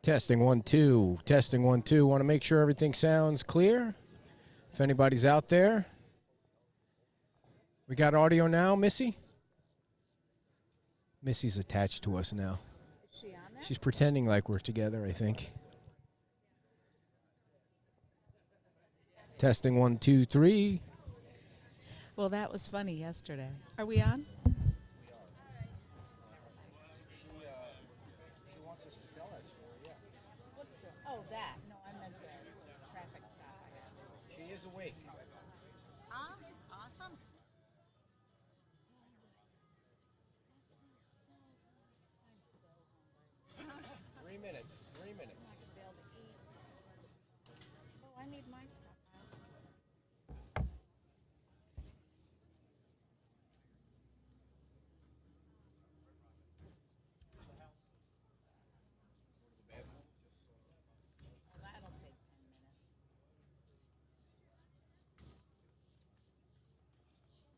Testing 1 2. Testing 1 2. Want to make sure everything sounds clear. If anybody's out there. We got audio now, Missy? Missy's attached to us now. Is she on there? She's pretending like we're together, I think. Testing 1 2 3. Well, that was funny yesterday. Are we on? She wants us to tell that story, yeah. What story? Oh, that. No, I meant the traffic stop I had. She is awake. Awesome. 3 minutes. 3 minutes. I'm not going to be able to eat. Oh, I need my stuff out. Well, that'll take 10 minutes.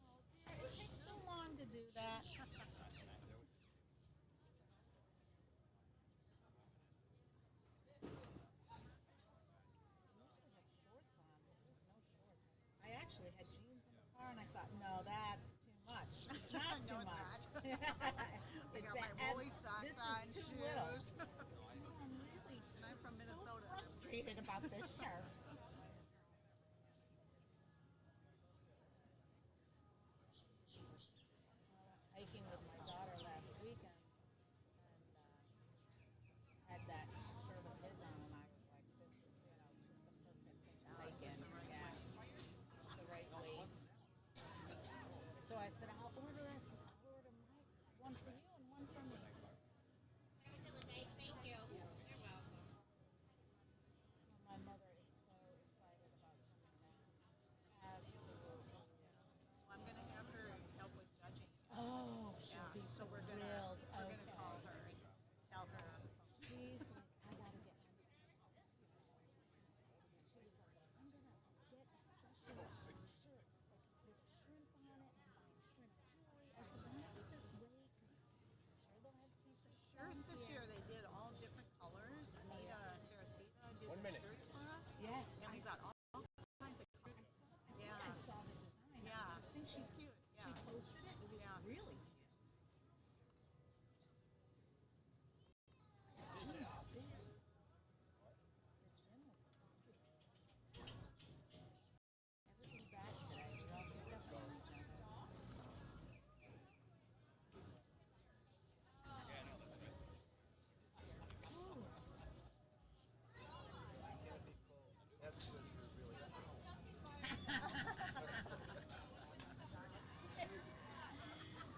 Oh, dear, it takes so long to do that. I actually had jeans in the car, and I thought, no, that's too much. It's not too much. I got my woolly socks this on, is too little. shoes. I'm really And I'm from Minnesota. so frustrated about this shirt. Hiking with my daughter last weekend, and had that shirt of his on, and I was like, this is, it's just the perfect thing to hike in. Yeah, it's the right weight. So I said, I'll order one for you and one for me. Thank you. You're welcome. My mother is so excited about coming down. Absolutely. I'm going to have her help with judging. Oh, she'll be So we're thrilled. going to call her and tell her. She's like, I gotta get my. She was like, I'm gonna get a special shirt, like with shrimp on it, and I'm buying shrimp jewelry. I said, why don't we just wait? Because I'm sure they'll have cheaper Shirts this year, they did all different colors. Anita Saracita did 1 minute. shirts for us. Yeah, And we got all kinds of I Yeah. saw the design. Yeah. I think She's cute. Yeah. She posted it. It was Yeah. really cute. The gym was busy. Everything back today. You're all stuffing.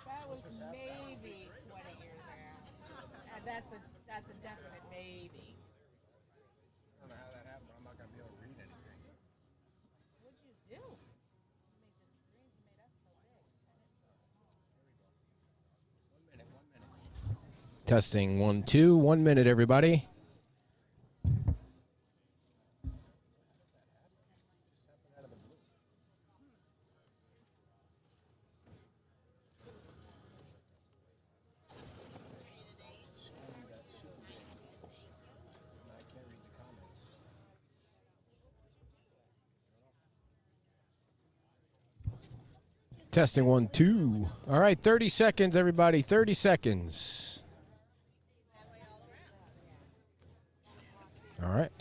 That was maybe 20 years ago. That's a definite maybe. I don't know how that happened. I'm not going to be able to read anything. What'd you do? You made the screen. You made us so big, and it's so small. 1 minute. 1 minute. Testing 1 2. 1 minute, everybody. Testing 1 2. All right, 30 seconds, everybody. 30 seconds. All right.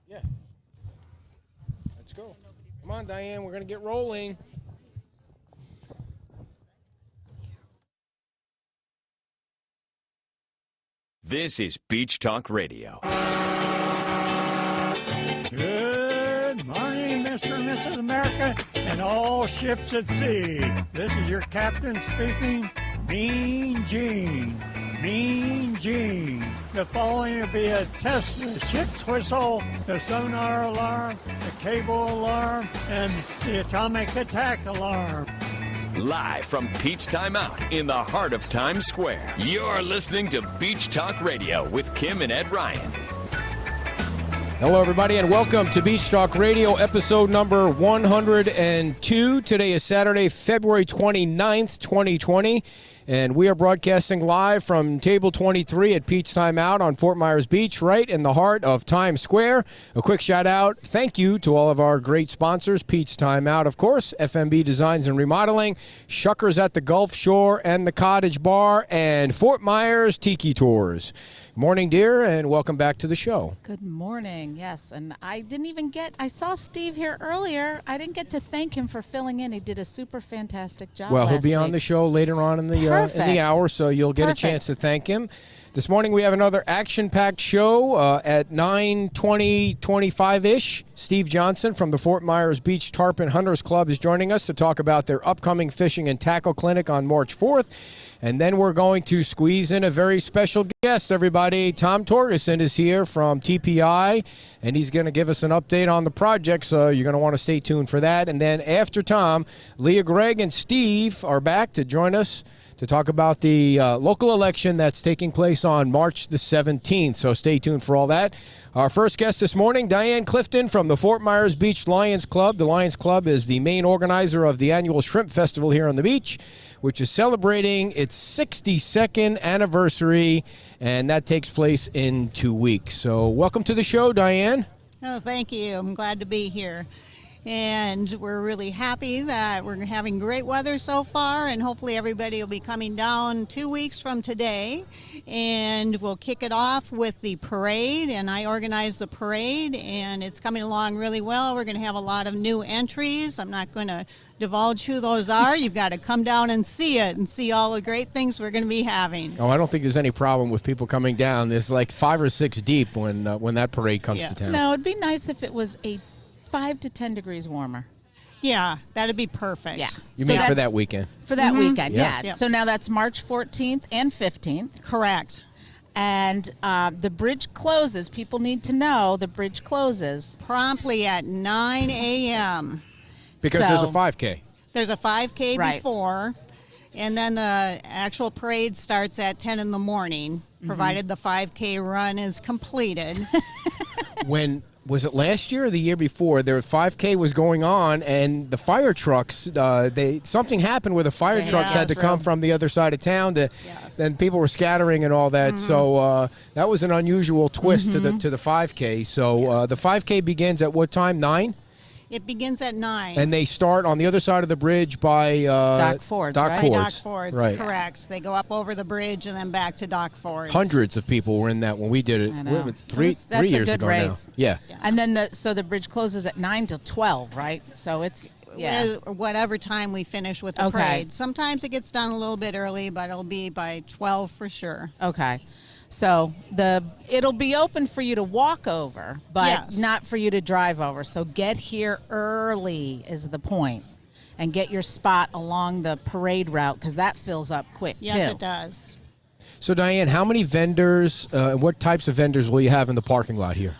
Yeah. Let's go. Come on, Diane. We're going to get rolling. This is Beach Talk Radio. Good morning, Mr. and Mrs. America, and all ships at sea. This is your captain speaking, Mean Gene. Mean Gene. The following will be a test of the ship's whistle, the sonar alarm, the cable alarm, and the atomic attack alarm. Live from Peach Time Out in the heart of Times Square. You're listening to Beach Talk Radio with Kim and Ed Ryan. Hello, everybody, and welcome to Beach Talk Radio, episode number 102. Today is Saturday, February 29th, 2020. And we are broadcasting live from Table 23 at Peach Time Out on Fort Myers Beach, right in the heart of Times Square. A quick shout-out, thank you to all of our great sponsors, Peach Time Out, of course, FMB Designs and Remodeling, Shuckers at the Gulf Shore and the Cottage Bar, and Fort Myers Tiki Tours. Morning, dear, and welcome back to the show. Good morning. Yes, and I saw Steve here earlier. I didn't get to thank him for filling in. He did a super fantastic job. Well, he'll be last on week. the show later on in the hour, so you'll get a chance to thank him. This morning we have another action-packed show at 9:25-ish. Steve Johnson from the Fort Myers Beach Tarpon Hunters Club is joining us to talk about their upcoming fishing and tackle clinic on March 4th. And then we're going to squeeze in a very special guest, everybody. Tom Torgeson is here from TPI, and he's going to give us an update on the project, so you're going to want to stay tuned for that. And then after Tom, Leah, Gregg, and Steve are back to join us to talk about the local election that's taking place on March the 17th. So stay tuned for all that. Our first guest this morning, Dianne Clifton from the Fort Myers Beach Lions Club. The Lions Club is the main organizer of the annual Shrimp Festival here on the beach, which is celebrating its 62nd anniversary, and that takes place in 2 weeks. So welcome to the show, Dianne. Oh, thank you. I'm glad to be here. And we're really happy that we're having great weather so far, and hopefully everybody will be coming down 2 weeks from today. And we'll kick it off with the parade, and I organized the parade, and it's coming along really well. We're going to have a lot of new entries. I'm not going to divulge who those are. You've got to come down and see it and see all the great things we're going to be having. Oh, I don't think there's any problem with people coming down. There's like 5 or 6 deep when that parade comes to town. No, it'd be nice if it was 5 to 10 degrees warmer. Yeah, that'd be perfect. Yeah. You mean for that weekend? For that weekend, Yeah. yeah. So now that's March 14th and 15th. Correct. And the bridge closes. People need to know the bridge closes Promptly at 9 a.m. Because there's a So- 5K. There's a 5K Right. before, and then the actual parade starts at 10 in the morning, provided the 5K run is completed. When was it last year or the year before? Their 5K was going on, and the fire trucks. Something happened where the fire trucks had to come from the other side of town. And people were scattering and all that. So that was an unusual twist to the 5K. So the 5K begins at what time? 9. It begins at 9. And they start on the other side of the bridge by Dock Fords, right? Dock Fords, right. correct. They go up over the bridge and then back to Dock Fords. Hundreds of people were in that when we did it. I know. Three That's a years good ago race. now. Yeah. And then the bridge closes at 9 till 12, right? So it's Whatever time we finish with the Okay. parade. Sometimes it gets done a little bit early, but it'll be by 12 for sure. okay. So it'll be open for you to walk over, but Yes. not for you to drive over. So get here early is the point, and get your spot along the parade route because that fills up quick Yes, too. it does. So, Dianne, how many vendors, what types of vendors will you have in the parking lot here?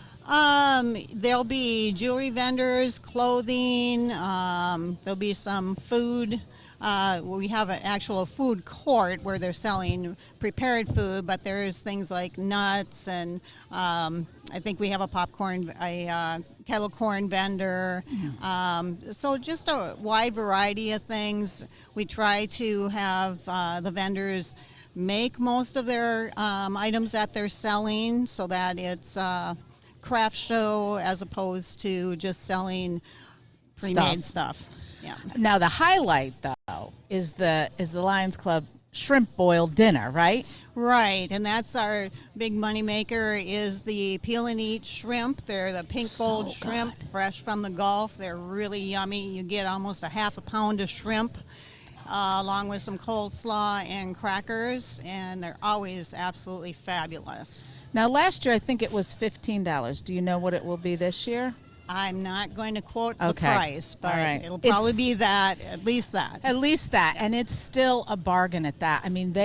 There'll be jewelry vendors, clothing, there'll be some food. We have an actual food court where they're selling prepared food, but there's things like nuts and I think we have a kettle corn vendor. So just a wide variety of things. We try to have the vendors make most of their items that they're selling so that it's craft show as opposed to just selling pre-made stuff. Yeah. Now the highlight though is the Lions Club shrimp boil dinner, right? Right, and that's our big money maker is the peel and eat shrimp. They're the pink gold shrimp, fresh from the Gulf. They're really yummy. You get almost a half a pound of shrimp along with some coleslaw and crackers, and they're always absolutely fabulous. Now last year I think it was $15. Do you know what it will be this year? I'm not going to quote the Okay. price, but All right. it'll probably It's- be that, at least that. At least that, and it's still a bargain at that. I mean,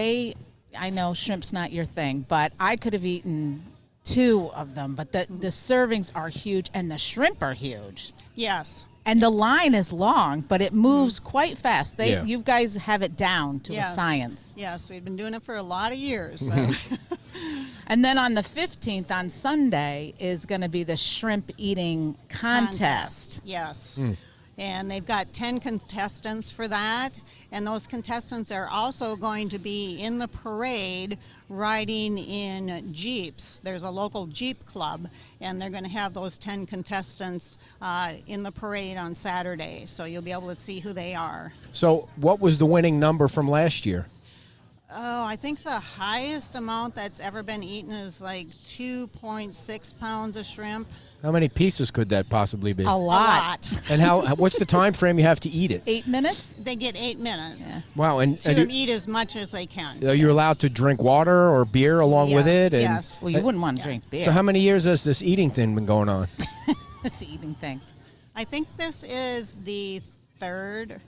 I know shrimp's not your thing, but I could have eaten 2 of them, but the servings are huge and the shrimp are huge. Yes. And the line is long, but it moves Mm-hmm. quite fast. You guys have it down to a Yes. science. Yes, we've been doing it for a lot of years. And then on the 15th, on Sunday, is going to be the shrimp eating contest. Yes. And they've got 10 contestants for that. And those contestants are also going to be in the parade riding in Jeeps. There's a local Jeep club, and they're going to have those 10 contestants in the parade on Saturday. So you'll be able to see who they are. So what was the winning number from last year? Oh, I think the highest amount that's ever been eaten is like 2.6 pounds of shrimp. How many pieces could that possibly be? A lot. And what's the time frame you have to eat it? 8 minutes? They get 8 minutes Wow, and to eat as much as they can. are you allowed to drink water or beer along with Yes, it? And yes. Well, you wouldn't want to drink beer. So how many years has this eating thing been going on? This eating thing. I think this is the third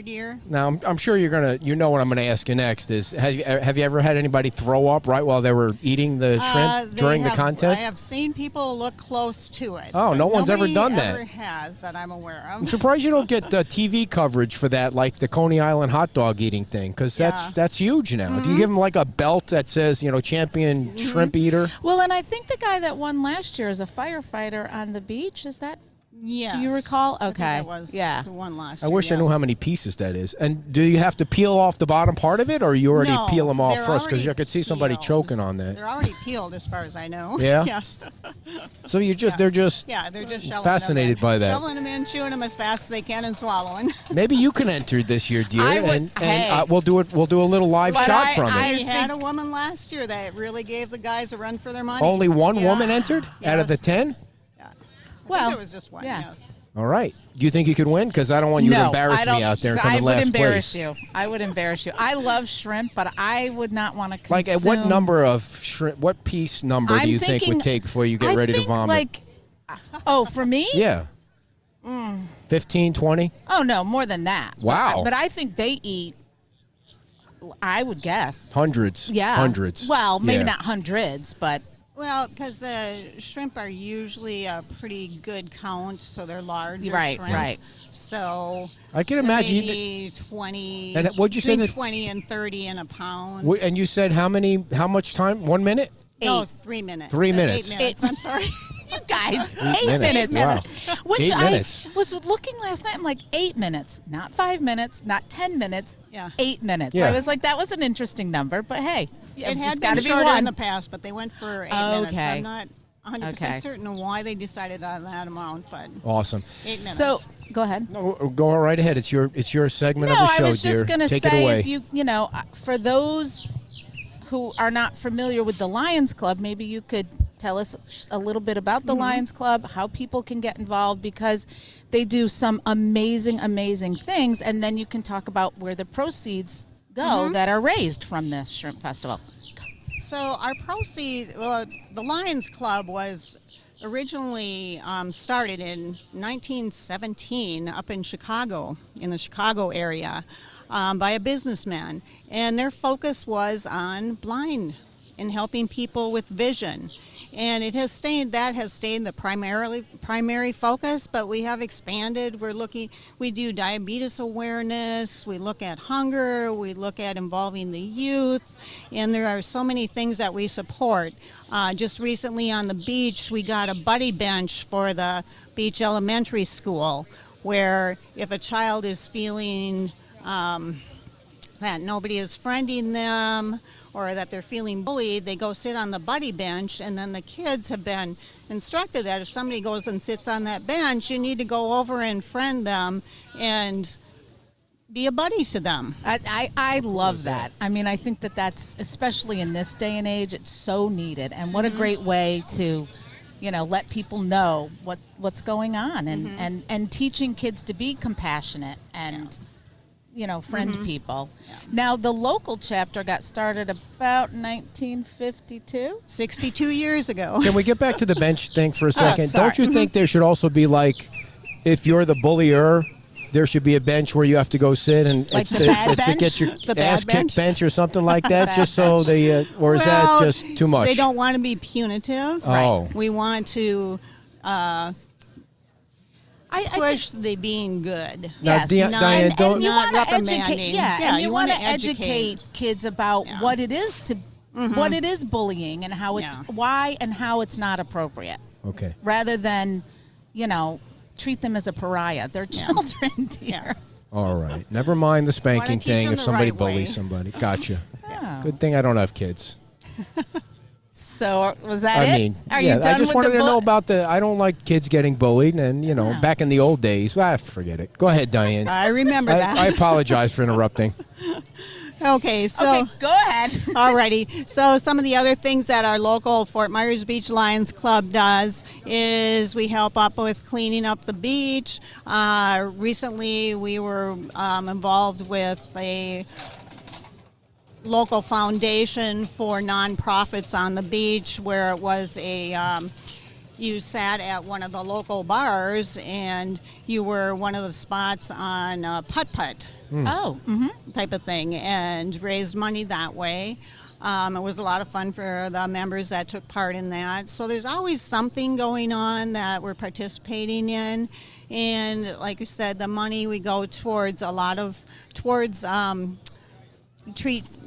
year. Now, I'm sure you know what I'm gonna ask you next is, have you ever had anybody throw up right while they were eating the shrimp during the contest? I have seen people look close to it. Oh, no one's ever done that. Nobody ever has that I'm aware of. I'm surprised you don't get TV coverage for that, like the Coney Island hot dog eating thing, because that's huge now. Do you give them like a belt that says, champion shrimp eater? Well, and I think the guy that won last year is a firefighter on the beach. Is that? Yes. Do you recall? I think Okay. that was Yeah. the one last I year, wish I knew yes. how many pieces that is. And do you have to peel off the bottom part of it, or you already No, peel them off they're first? Because already I could see somebody peeled. choking on that. They're already peeled as far as I know. Yeah? Yes. So they're just Yeah, they're just shoveling fascinated them in. by that. Shoveling them in, chewing them as fast as they can, and swallowing. Maybe you can enter this year, dear, I would- and hey. we'll do it. We'll do a little live But shot from I it. We had a woman last year that really gave the guys a run for their money. Only one Yeah. woman entered out of the Yes. 10. Yeah. I Well, think there was just one. yeah. Yes. All right. Do you think you could win? Because I don't want you to embarrass me out there and come in last I would embarrass place. you. I would embarrass you. I love shrimp, but I would not want to consume. Like, at what number of shrimp? What piece number do I'm you think would thinking- take before you get I ready to think, vomit? Like, oh, for me? Yeah. 15, 20? Oh no, more than that. Wow. But I think they eat. I would guess. Hundreds. Yeah. Hundreds. Well, maybe Yeah. not hundreds, but Well, because the shrimp are usually a pretty good count, so they're larger Right, shrimp. right. So I can imagine you- maybe 20. And what'd you say between that- 20 and 30 in a pound. And you said how much time? 1 minute? No, 8. 3 minutes. 3 minutes. 8 minutes. I'm sorry. You guys, 8 minutes. Wow. Which 8 I minutes. was looking last night. I'm like, 8 minutes, not 5 minutes, not 10 minutes. Yeah. 8 minutes. Yeah. I was like, that was an interesting number, but hey, It had it's been got to be shorter in one. the past, but they went for 8 minutes. Okay. I'm not 100% Okay. certain of why they decided on that amount, but Awesome. 8 minutes. So go ahead. No, go right ahead. It's your segment No, of the show, I was dear. just going to Take it say, away. if you know, for those who are not familiar with the Lions Club, maybe you could tell us a little bit about the Lions Club, how people can get involved, because they do some amazing, amazing things, and then you can talk about where the proceeds go that are raised from this shrimp festival. So our the Lions Club was originally started in 1917 up in Chicago, in the Chicago area, by a businessman. And their focus was on blind and helping people with vision. And it has stayed the primary focus, but we have expanded. We do diabetes awareness, we look at hunger, we look at involving the youth, and there are so many things that we support. Just recently on the beach, we got a buddy bench for the beach elementary school, where if a child is feeling that nobody is friending them, or that they're feeling bullied, they go sit on the buddy bench, and then the kids have been instructed that if somebody goes and sits on that bench, you need to go over and friend them and be a buddy to them. I love that. I mean, I think that's, especially in this day and age, it's so needed. And what a great way to, let people know what's going on, and teaching kids to be compassionate and, friend people. Yeah. Now, the local chapter got started about 1952. 62 years ago. Can we get back to the bench thing for a second? sorry. Don't you think there should also be, like, if you're the bullier, there should be a bench where you have to go sit, and Like the bad it's to bench? get your The bad ass bench? kicked bench or something like that, Bad just so bench. they, or is that just too much? They don't want to be punitive. Oh. We want to I push the being good. Now, Yes. Dianne, Not- don't. and you not want to educate, reprimanding. yeah, Yeah, and you you want to wanna educate. educate kids about Yeah. what it is to, what it is bullying, and how it's Yeah. why and how it's not appropriate, Okay. rather than, treat them as a pariah. They're children, dear. Yeah. All right. Never mind the spanking teach thing them if the somebody right way. bullies somebody. Gotcha. Yeah. Good thing I don't have kids. So was that I it? mean, Are yeah, you done I just with wanted the to know book? about I don't like kids getting bullied, and, back in the old days, forget it. Go ahead, Diane. I remember that. I apologize for interrupting. Okay, so Okay, go ahead. alrighty. So some of the other things that our local Fort Myers Beach Lions Club does is we help up with cleaning up the beach. Recently, we were involved with a local foundation for nonprofits on the beach, where it was you sat at one of the local bars and you were one of the spots on putt-putt. Oh, Type of thing, and raised money that way. It was a lot of fun for the members that took part in that. So there's always something going on that we're participating in, and like you said, the money we go towards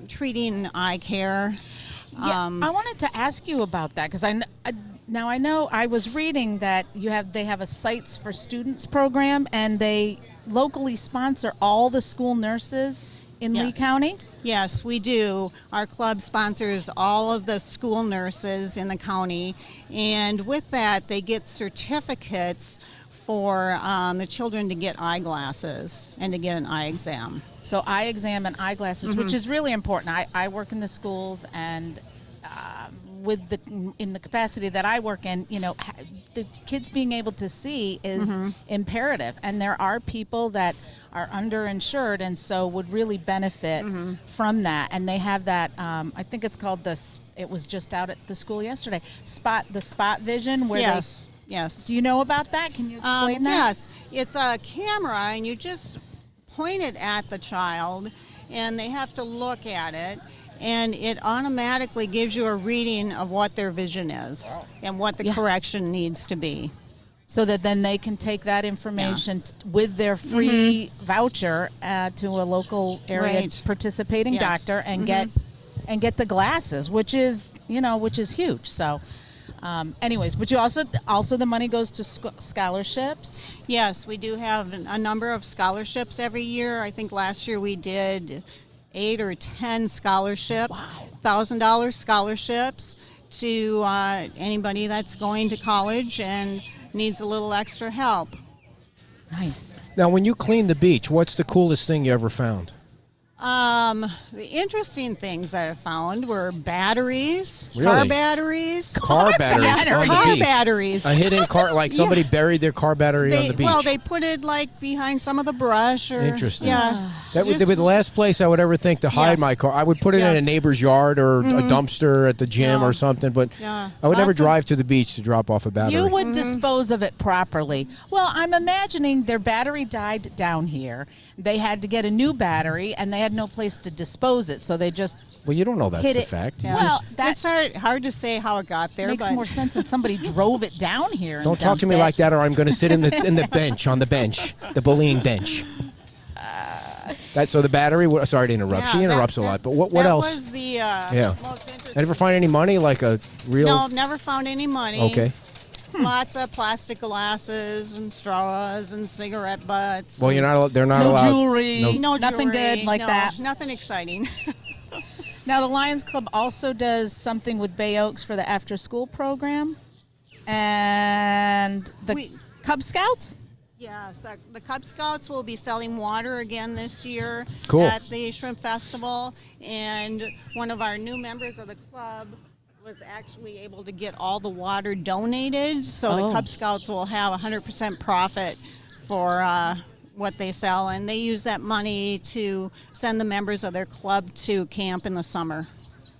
treating eye care. yeah. I wanted to ask you about that because now I know I was reading that they have a Sites for Students program, and they locally sponsor all the school nurses in Lee Yes. County. Yes, we do. Our club sponsors all of the school nurses in the county, and with that, they get certificates for the children to get eyeglasses and to get an eye exam. So eye exam and eyeglasses, which is really important. I work in the schools, and in the capacity that I work in, the kids being able to see is imperative. And there are people that are underinsured and so would really benefit from that. And they have that, I think it's called it was just out at the school yesterday, the spot vision where Yes, yes. do you know about that? Can you explain that? Yes, it's a camera, and you just point it at the child, and they have to look at it, and it automatically gives you a reading of what their vision is and what the correction needs to be. So that then they can take that information with their free voucher to a local area Right. participating Yes. doctor and get the glasses, which is huge. So, anyways, but you also the money goes to scholarships. Yes, we do have a number of scholarships every year. I think last year we did 8 or 10 scholarships, $1,000 scholarships to anybody that's going to college and needs a little extra help. Nice. Now, when you clean the beach, what's the coolest thing you ever found? The interesting things that I found were batteries, Really? car batteries. Car batteries Yes, on the car beach. batteries. A hidden car, like somebody buried their car battery on the beach. Well, they put it like behind some of the brush. Or, Interesting. Yeah. That would Just- be the last place I would ever think to hide Yes. my car. I would put it in a Yes. neighbor's yard or a dumpster at the gym No. or something, but Yeah. I would never Lots of- drive to the beach to drop off a battery. You would dispose of it properly. Well, I'm imagining their battery died down here. They had to get a new battery, and they had no place to dispose it, so they just Well, you don't know that's hit the it. fact. Yeah. Well, that It's hard to say how it got there, makes but more sense than somebody drove it down here. And Don't talk to me dumped it. like that, or I'm going to sit in the on the bench, the bullying bench. So the battery. Sorry to interrupt. Yeah, She interrupts that- a lot. But what that else? was the Yeah. most interesting. Did ever find any money, like a real? No, never found any money. Okay. Lots of plastic glasses and straws and cigarette butts. Well, you're not. They're not No allowed. jewelry. No. no nothing jewelry, good like no, that. Nothing exciting. Now, the Lions Club also does something with Bay Oaks for the after-school program, and the We- Cub Scouts. Yeah, so the Cub Scouts will be selling water again this year Cool. at the Shrimp Festival, and one of our new members of the club was actually able to get all the water donated, so the Cub Scouts will have 100% profit for what they sell, and they use that money to send the members of their club to camp in the summer.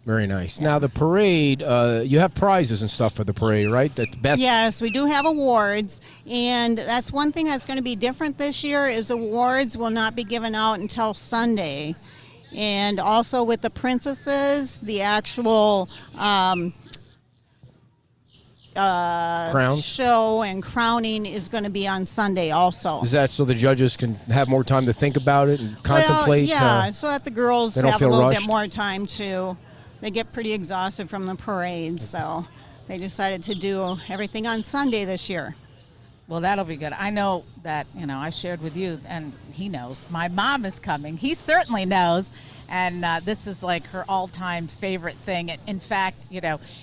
Very nice. Now the parade. You have prizes and stuff for the parade, right? That's best. Yes, we do have awards, and that's one thing that's going to be different this year is awards will not be given out until Sunday. And also with the princesses, the actual Crowns? show and crowning is going to be on Sunday also. Is that so the judges can have more time to think about it and contemplate? Well, yeah, so that the girls they don't have a feel little rushed? bit more time to. They get pretty exhausted from the parade, so they decided to do everything on Sunday this year. Well, that'll be good. I know that, I shared with you, and he knows. My mom is coming. He certainly knows. And this is like her all-time favorite thing. In fact,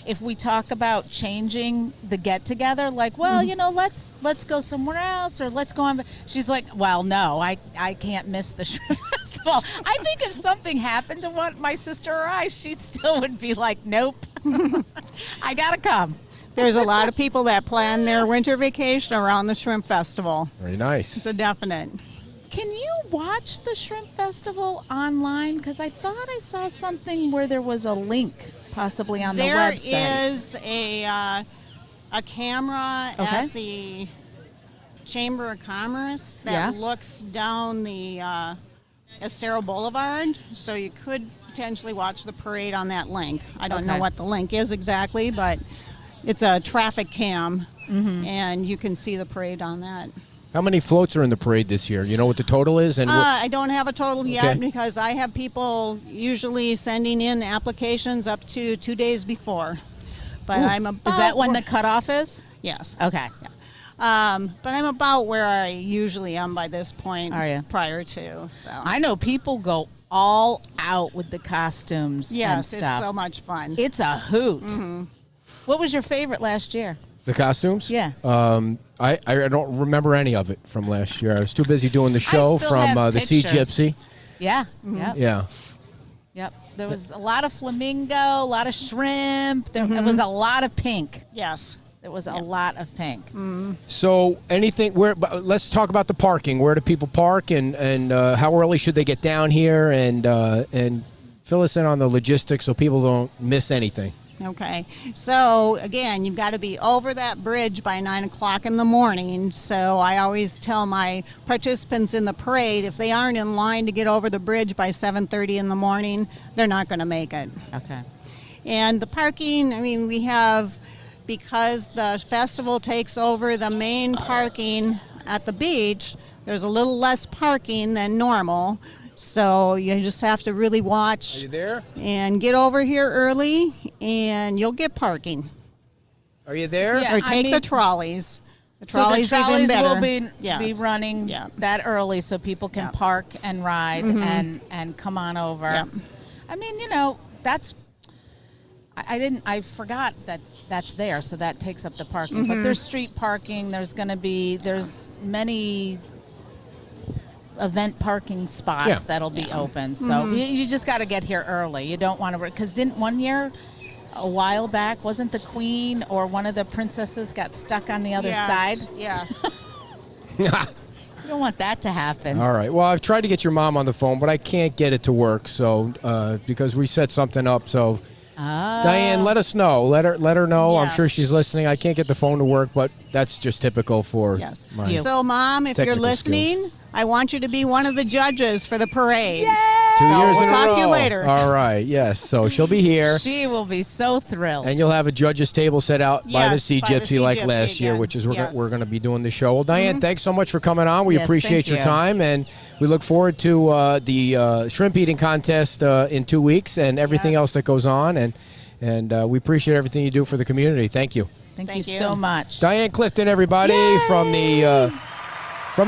if we talk about changing the get-together, like, well, let's go somewhere else, or let's go on. She's like, well, no, I can't miss the shrimp festival. I think if something happened to my sister or I, she still would be like, nope, I gotta come. There's a lot of people that plan their winter vacation around the shrimp festival. Very nice. It's a definite. Can you watch the shrimp festival online? Because I thought I saw something where there was a link possibly on the website. There is a camera at the Chamber of Commerce that looks down the Estero Boulevard, so you could potentially watch the parade on that link. I don't know what the link is exactly, but it's a traffic cam, and you can see the parade on that. How many floats are in the parade this year? You know what the total is? And I don't have a total yet because I have people usually sending in applications up to 2 days before. But I'm about Is that when the cutoff is? Yes. Okay. Yeah. But I'm about where I usually am by this point. Are you? Prior to. So. I know people go all out with the costumes and stuff. Yes, it's so much fun. It's a hoot. Mm-hmm. What was your favorite last year? the costumes? Yeah. I don't remember any of it from last year. I was too busy doing the show from the Sea Gypsy. Yeah. Mm-hmm. Yep. Yeah. Yep. There was a lot of flamingo, a lot of shrimp. There was a lot of pink. Yes. There was a lot of pink. Mm-hmm. So anything where? Let's talk about the parking. Where do people park, and how early should they get down here, and fill us in on the logistics so people don't miss anything. Okay. So, again, you've got to be over that bridge by 9 o'clock in the morning. So I always tell my participants in the parade, if they aren't in line to get over the bridge by 7:30 in the morning, they're not going to make it. Okay. And the parking, I mean, we have, because the festival takes over the main parking at the beach, there's a little less parking than normal. So you just have to really watch. Are you there? And get over here early, and you'll get parking. Are you there? Yeah, Or take the trolleys. The So the trolleys, even trolleys better. will be Yes. running Yeah. that early so people can park and ride and come on over. Yeah. I mean, that's I forgot that that's there, so that takes up the parking. But there's street parking. There's many event parking spots that'll be open. So you just got to get here early. You don't want to, because didn't one year, a while back, wasn't the queen or one of the princesses got stuck on the other side? Yes. You don't want that to happen. All right. Well, I've tried to get your mom on the phone, but I can't get it to work. So because we set something up. So Dianne, let us know. Let her know. I'm Yes. sure she's listening. I can't get the phone to work, but that's just typical for Yes. my So, Mom, if you're technical listening, skills. I want you to be one of the judges for the parade. 2 So years we'll in a talk row. to you later. All right. Yes. So she'll be here. She will be so thrilled. And you'll have a judge's table set out by the Yes, Sea by the Gypsy Sea like Gypsy last year, again. which is Yes. we're going to be doing the show. Well, Dianne, thanks so much for coming on. We Yes, appreciate thank your you. time, and we look forward to the shrimp eating contest in 2 weeks and everything else that goes on. And we appreciate everything you do for the community. Thank you. Thank Thank you you. so much. Dianne Clifton, everybody, from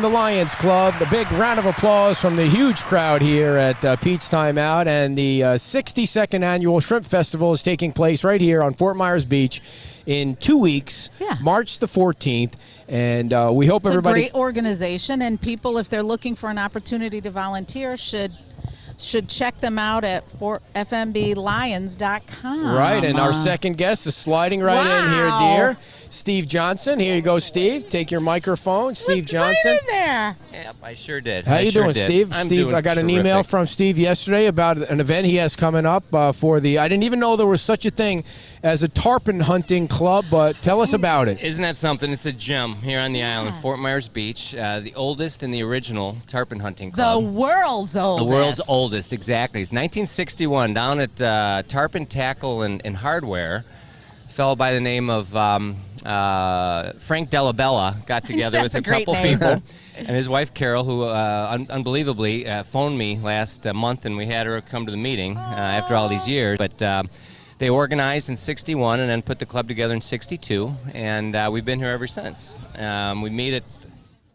the Lions Club. The big round of applause from the huge crowd here at Pete's Time Out. And the 62nd Annual Shrimp Festival is taking place right here on Fort Myers Beach in 2 weeks, March the 14th. And we hope It's everybody... a great organization, and people, if they're looking for an opportunity to volunteer, should check them out at fmblions.com. Right, and our second guest is sliding right in here, Wow. dear. Steve Johnson. Here you go, Steve. Take your microphone. Steve Slipped Johnson. right in there. Yep, I sure did. How you doing, Steve? I'm Steve, doing I got an terrific. email from Steve yesterday about an event he has coming up for the... I didn't even know there was such a thing as a tarpon hunting club, but tell us about it. Isn't that something? It's a gem here on the island, Fort Myers Beach, the oldest and the original tarpon hunting The club. world's oldest. The world's oldest, exactly. It's 1961 down at Tarpon Tackle and Hardware. A fellow by the name of Frank Delabella got together with That's a a great couple name. people, and his wife Carol, who unbelievably phoned me last month, and we had her come to the meeting after all these years. But They organized in '61 and then put the club together in '62, and we've been here ever since. We meet at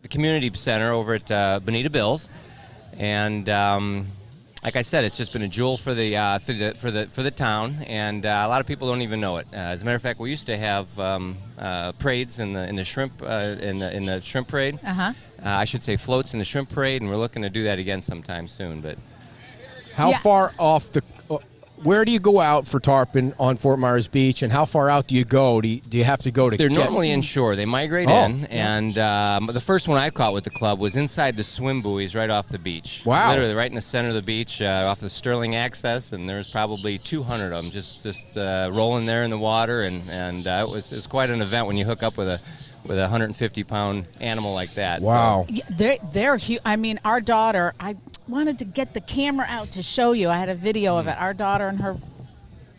the community center over at Bonita Bill's, and like I said, it's just been a jewel for the town, and a lot of people don't even know it. As a matter of fact, we used to have parades in the shrimp in the shrimp parade. I should say floats in the shrimp parade, and we're looking to do that again sometime soon. But how far off the? Where do you go out for tarpon on Fort Myers Beach, and how far out do you go? Do you have to go to? They're normally inshore. They migrate in, and the first one I caught with the club was inside the swim buoys right off the beach. Wow! Literally right in the center of the beach, off the Sterling access, and there was probably 200 of them just rolling there in the water, and it was quite an event when you hook up with a 150-pound animal like that. Wow! So. Yeah, they're huge. I mean, our daughter. I wanted to get the camera out to show you. I had a video of it. Our daughter and her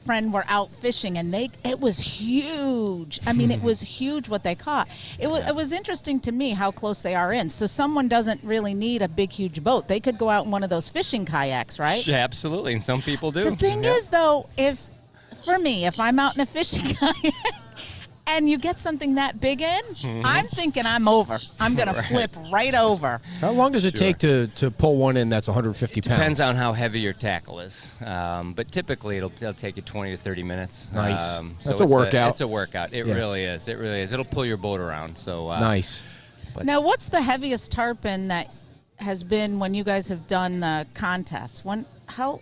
friend were out fishing, and it was huge. I mean, it was huge what they caught. It was interesting to me how close they are in. So someone doesn't really need a big, huge boat. They could go out in one of those fishing kayaks, right? Yeah, absolutely, and some people do. The thing is, though, if I'm out in a fishing kayak and you get something that big in, I'm thinking I'm over. I'm going to flip right over. How long does it take to pull one in that's 150 pounds? Depends on how heavy your tackle is. But typically it'll take you 20 to 30 minutes. Nice. So That's a workout. It's a workout. It really is. It really is. It'll pull your boat around. So nice. Now, what's the heaviest tarpon that has been when you guys have done the contest? How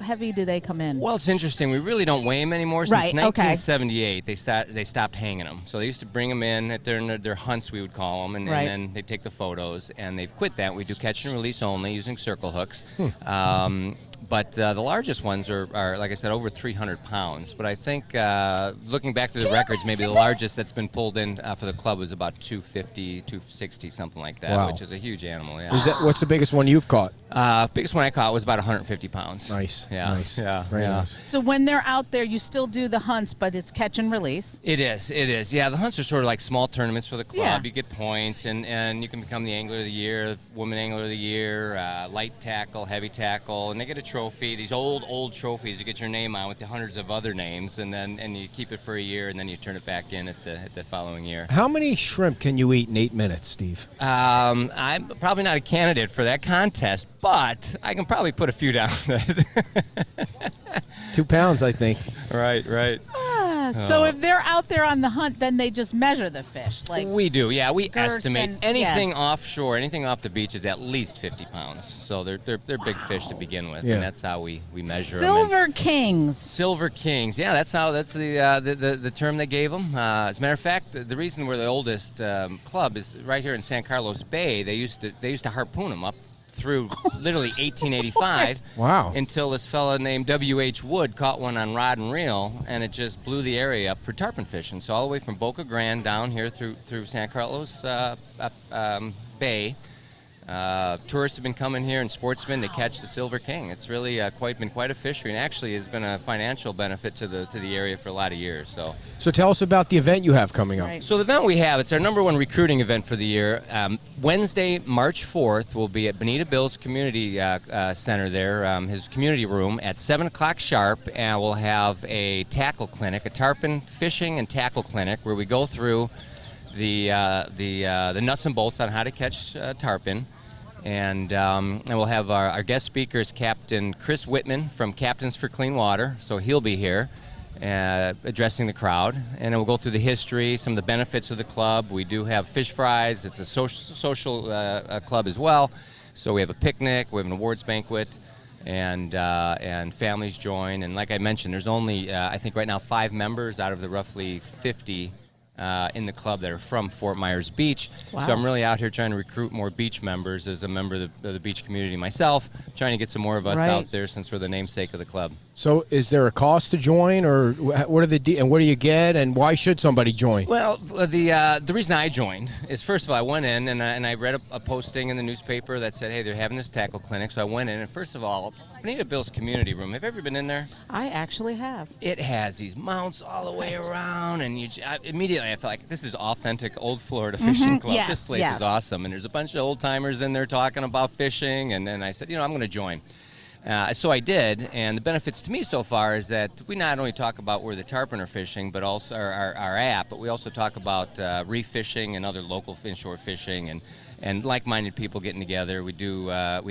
heavy do they come in? Well, it's interesting. We really don't weigh them anymore. Since Right, 1978, they stopped hanging them. So they used to bring them in at their hunts, we would call them, and then they'd take the photos. And they've quit that. We do catch and release only using circle hooks. But the largest ones are, like I said, over 300 pounds. But I think looking back to the records, maybe the largest that's been pulled in for the club was about 250, 260, something like that, which is a huge animal. Yeah. What's the biggest one you've caught? Biggest one I caught was about 150 pounds. Nice. Yeah. Nice. Yeah. Very nice. So when they're out there, you still do the hunts, but it's catch and release? It is. Yeah, the hunts are sort of like small tournaments for the club. Yeah. You get points, and you can become the angler of the year, woman angler of the year, light tackle, heavy tackle, and they get a trophy. These old trophies you get your name on with the hundreds of other names, and you keep it for a year, and then you turn it back in at the following year. How many shrimp can you eat in 8 minutes, Steve? I'm probably not a candidate for that contest, but I can probably put a few down. 2 pounds, I think. Right. So if they're out there on the hunt, then they just measure the fish. Like we do, yeah. We girth estimate and- anything offshore, anything off the beach is at least 50 pounds. So they're big fish to begin with, Yeah. and that's how we measure them. Silver Kings. Silver Kings, yeah, that's the term they gave them. As a matter of fact, the reason we're the oldest club is right here in San Carlos Bay. They used to harpoon them up through literally 1885. Wow. Until this fella named W.H. Wood caught one on rod and reel, and it just blew the area up for tarpon fishing. So all the way from Boca Grande down here through San Carlos Bay. Tourists have been coming here, and sportsmen to catch the Silver King. It's really been quite a fishery, and actually has been a financial benefit to the area for a lot of years. So tell us about the event you have coming up. Right. So the event we have, it's our #1 recruiting event for the year. Wednesday, March 4th, will be at Bonita Bill's Community Center there, his community room, at 7 o'clock sharp, and we'll have a tackle clinic, a tarpon fishing and tackle clinic, where we go through the nuts and bolts on how to catch tarpon. And we'll have our guest speaker is Captain Chris Wittman from Captains for Clean Water, so he'll be here addressing the crowd. And then we'll go through the history, some of the benefits of the club. We do have fish fries. It's a social club as well. So we have a picnic, we have an awards banquet, and families join. And like I mentioned, there's only, I think right now, 5 members out of the roughly 50 in the club that are from Fort Myers Beach. Wow. So I'm really out here trying to recruit more beach members as a member of the beach community myself, trying to get some more of us out there since we're the namesake of the club. So is there a cost to join, or what are and what do you get, and why should somebody join? Well, the reason I joined is, first of all, I went in and I read a posting in the newspaper that said, hey, they're having this tackle clinic. So I went in, and first of all, Bonita Bill's community room. Have you ever been in there? I actually have. It has these mounts all the way around, and immediately I felt like this is authentic old Florida fishing club. Yes, This place is awesome, and there's a bunch of old timers in there talking about fishing, and then I said, I'm going to join. So I did, and the benefits to me so far is that we not only talk about where the tarpon are fishing, but also our app, but we also talk about reef fishing and other local inshore fishing and like-minded people getting together. We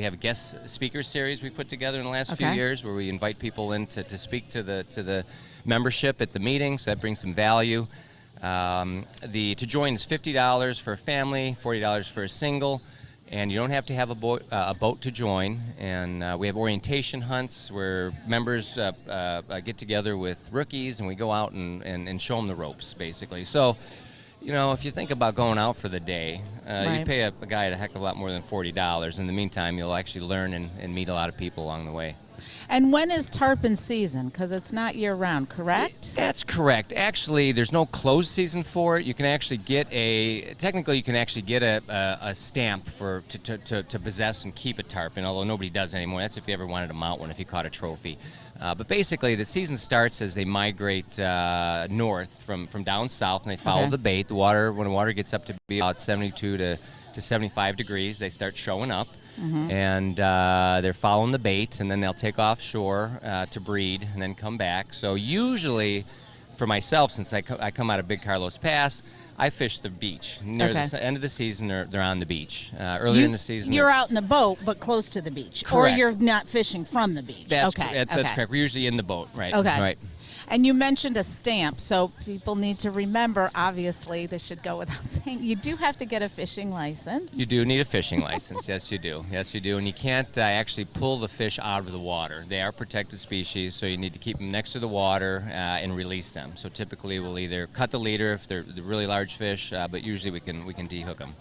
have a guest speaker series we put together in the last few years where we invite people in to speak to the membership at the meeting, so that brings some value. To join is $50 for a family, $40 for a single. And you don't have to have a boat to join. And we have orientation hunts where members get together with rookies, and we go out and show them the ropes, basically. So, if you think about going out for the day, you pay a guy a heck of a lot more than $40. In the meantime, you'll actually learn and meet a lot of people along the way. And when is tarpon season? Because it's not year-round, correct? That's correct. Actually, there's no closed season for it. You can actually get a stamp to possess and keep a tarpon, although nobody does anymore. That's if you ever wanted to mount one, if you caught a trophy. But basically, the season starts as they migrate north from down south, and they follow the bait. When the water gets up to be about 72 to 75 degrees, they start showing up. And they're following the bait, and then they'll take offshore to breed and then come back. So usually, for myself, since I come out of Big Carlos Pass, I fish the beach. Near the end of the season, they're on the beach. Earlier in the season, you're out in the boat, but close to the beach. Correct. Or you're not fishing from the beach. That's correct. We're usually in the boat, right? Okay. Right. And you mentioned a stamp, so people need to remember, obviously, this should go without saying, you do have to get a fishing license. You do need a fishing license, yes you do. Yes you do, and you can't actually pull the fish out of the water. They are protected species, so you need to keep them next to the water and release them. So typically we'll either cut the leader if they're really large fish, but usually we can dehook them.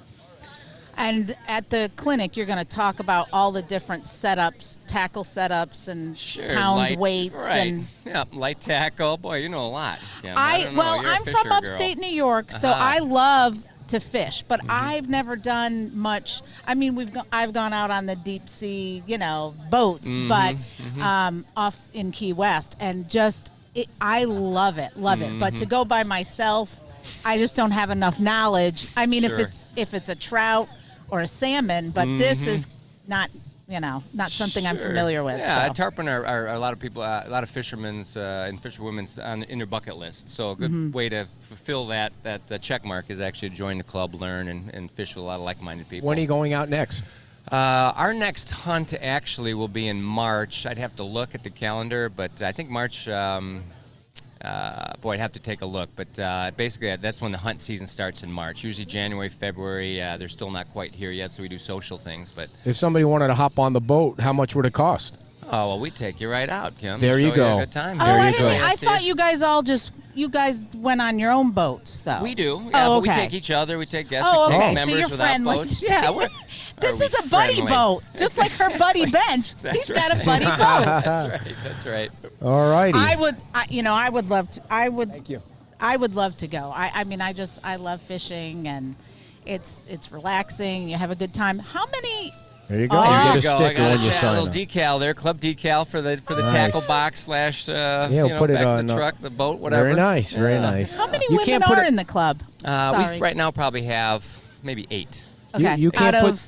And at the clinic, you're going to talk about all the different setups, tackle setups, and pound weights. Right. Light tackle. Boy, you know a lot. Yeah, I'm from upstate New York, so I love to fish, but I've never done much. I mean, I've gone out on the deep sea, boats, but off in Key West, and I love it. But to go by myself, I just don't have enough knowledge. I mean, if it's a trout or a salmon, but this is not something I'm familiar with. Yeah, so. tarpon are a lot of people, a lot of fishermen's and fisherwomen's in their bucket list. So a good way to fulfill that check mark is actually to join the club, learn, and fish with a lot of like-minded people. When are you going out next? Our next hunt actually will be in March. I'd have to look at the calendar, but I think March. I'd have to take a look, but basically that's when the hunt season starts in March. Usually January, February, they're still not quite here yet, so we do social things. But if somebody wanted to hop on the boat, how much would it cost? Oh, well, we'd take you right out, Kim. There you go. A good time. There you go. I thought you guys went on your own boats, though. We do. Yeah, but we take each other. We take guests. We take members so you're without friendly. boats. Yeah, this is a buddy boat, just like her buddy Bench. He's got a buddy boat. That's right. All righty. I would love to. Thank you. I would love to go. I love fishing, and it's relaxing. You have a good time. How many? There you go. You get a sticker when you a sign little up. decal there, club decal for the tackle box / we'll put it on the truck, the boat, whatever. Very nice, very nice. How many women are in the club? We right now probably have maybe 8. Okay. You can't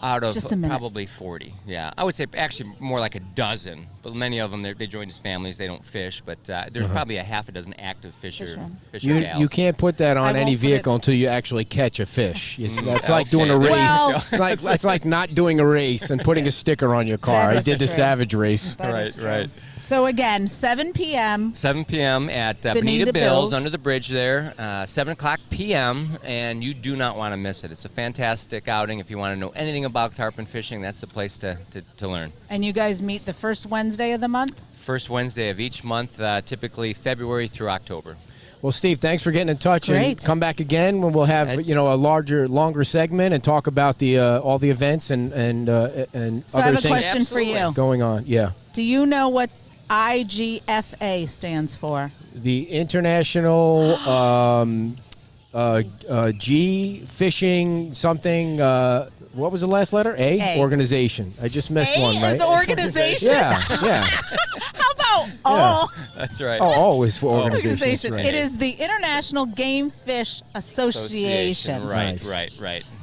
out of just a minute. Probably 40. Yeah, I would say actually more like a dozen. But many of them they join as families. They don't fish, but there's probably a half a dozen active fisher gals. You can't put that on any vehicle until you actually catch a fish. That's like doing a race. Well, it's like not doing a race and putting a sticker on your car. I did the Savage race. Right. So again, 7 p.m. 7 p.m. at Bonita Bill's under the bridge there. 7 o'clock p.m. and you do not want to miss it. It's a fantastic outing. If you want to know anything about tarpon fishing, that's the place to learn. And you guys meet the first Wednesday of the month? First Wednesday of each month, typically February through October. Well, Steve, thanks for getting in touch. Great. And come back again when we'll have a longer segment and talk about the all the events and other things. So I have a question for you. Going on. Yeah. Do you know what IGFA stands for? The International G Fishing something. What was the last letter? A? Organization. I just missed one, right? A is organization. Yeah. How about O? That's right. O is for organization. Right. It is the International Game Fish Association. Right.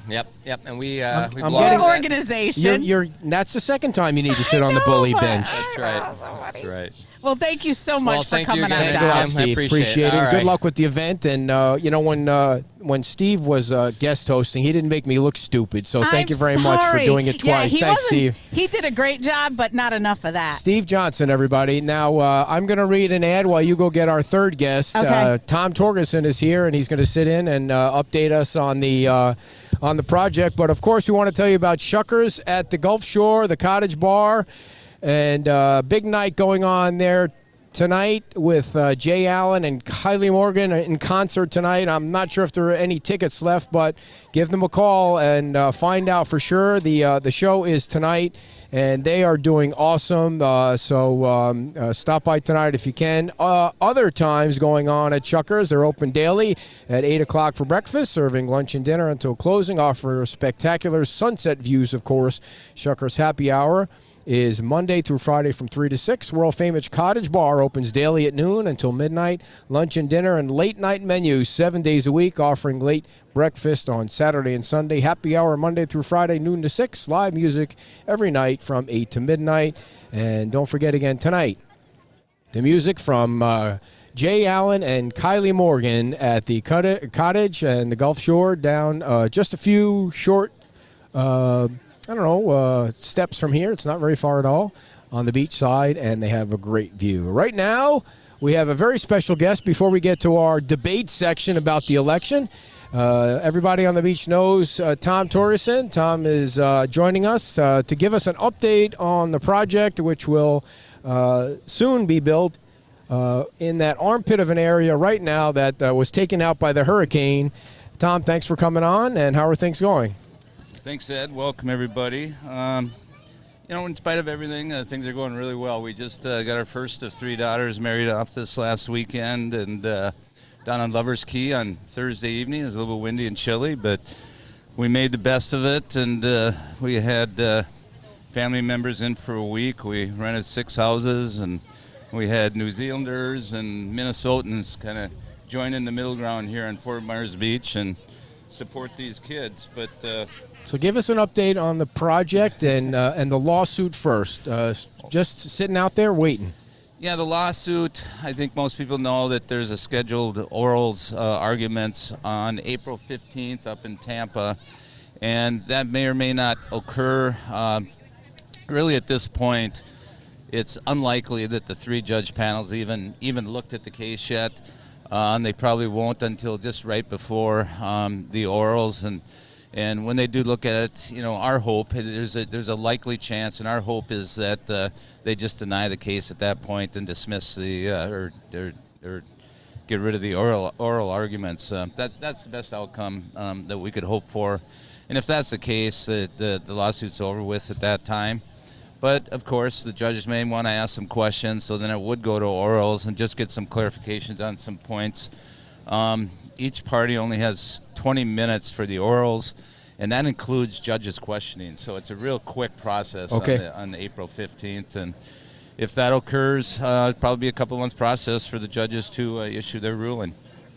Yep. And we I'm we getting belong that. to that. Organization. That's the second time you need to sit on the bully but- bench. That's right. That's right. Well, thank you so much Well, for thank you coming again, on, Thanks a Tom. lot, Dad. I Steve. appreciate it. it. All Good right. luck with the event. And when Steve was guest hosting, he didn't make me look stupid. So thank I'm you very much for sorry. doing it twice. Yeah, Thanks, Steve. He did a great job, but not enough of that. Steve Johnson, everybody. Now, I'm going to read an ad while you go get our third guest. Okay. Tom Torgeson is here, and he's going to sit in and update us on the project. But, of course, we want to tell you about Shuckers at the Gulf Shore, the Cottage Bar, and big night going on there tonight with Jay Allen and Kylie Morgan in concert tonight. I'm not sure if there are any tickets left, but give them a call and find out for sure. The show is tonight, and they are doing awesome. So stop by tonight if you can. Other times going on at Shuckers, they're open daily at 8 o'clock for breakfast, serving lunch and dinner until closing. Offer spectacular sunset views, of course. Shuckers Happy Hour is Monday through Friday from 3 to 6. World-famous Cottage Bar opens daily at noon until midnight. Lunch and dinner and late-night menus 7 days a week, offering late breakfast on Saturday and Sunday. Happy Hour Monday through Friday, noon to 6. Live music every night from 8 to midnight. And don't forget again tonight, the music from Jay Allen and Kylie Morgan at the Cottage and the Gulf Shore down just a few short steps from here. It's not very far at all on the beach side, and they have a great view. Right now, we have a very special guest before we get to our debate section about the election. Everybody on the beach knows Tom Torgeson. Tom is joining us to give us an update on the project, which will soon be built in that armpit of an area right now that was taken out by the hurricane. Tom, thanks for coming on, and how are things going? Thanks, Ed. Welcome, everybody. In spite of everything, things are going really well. We just got our first of 3 daughters married off this last weekend, and down on Lover's Key on Thursday evening. It was a little windy and chilly, but we made the best of it, and we had family members in for a week. We rented 6 houses, and we had New Zealanders and Minnesotans kind of join in the middle ground here on Fort Myers Beach and support these kids. But so give us an update on the project and the lawsuit first. Just sitting out there waiting. yeah, the lawsuit, I think most people know that there's a scheduled orals arguments on April 15th up in Tampa, and that may or may not occur. Really at this point, it's unlikely that the 3-judge panels even looked at the case yet. And they probably won't until just right before the orals, and when they do look at it, our hope, there's a likely chance, and our hope is that they just deny the case at that point and dismiss the or get rid of the oral arguments. That's the best outcome that we could hope for, and if that's the case, the lawsuit's over with at that time. But, of course, the judges may want to ask some questions, so then it would go to orals and just get some clarifications on some points. Each party only has 20 minutes for the orals, and that includes judges questioning. So it's a real quick process on April 15th. And if that occurs, it'll probably be a couple months process for the judges to issue their ruling.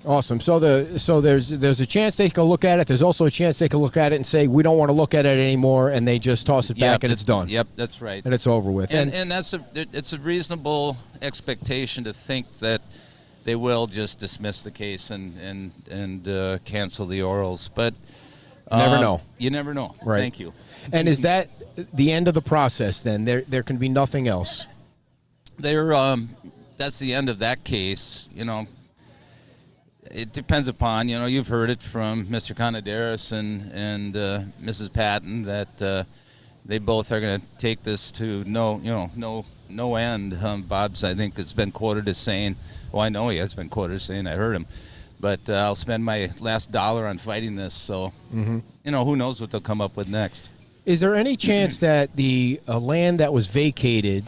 Awesome. So there's a chance they can look at it. There's also a chance they can look at it and say, we don't want to look at it anymore, and they just toss it back and it's done. Yep, that's right. And it's over with. And it's a reasonable expectation to think that they will just dismiss the case and cancel the orals. But never know. You never know. Right. Thank you. And is that the end of the process then? There can be nothing else? That's the end of that case, It depends upon, you've heard it from Mr. Conadaris and Mrs. Patton that they both are going to take this to no end. Bob's, I think, has been quoted as saying, well, I know he has been quoted as saying, I heard him, but I'll spend my last dollar on fighting this. So, who knows what they'll come up with next. Is there any chance that the land that was vacated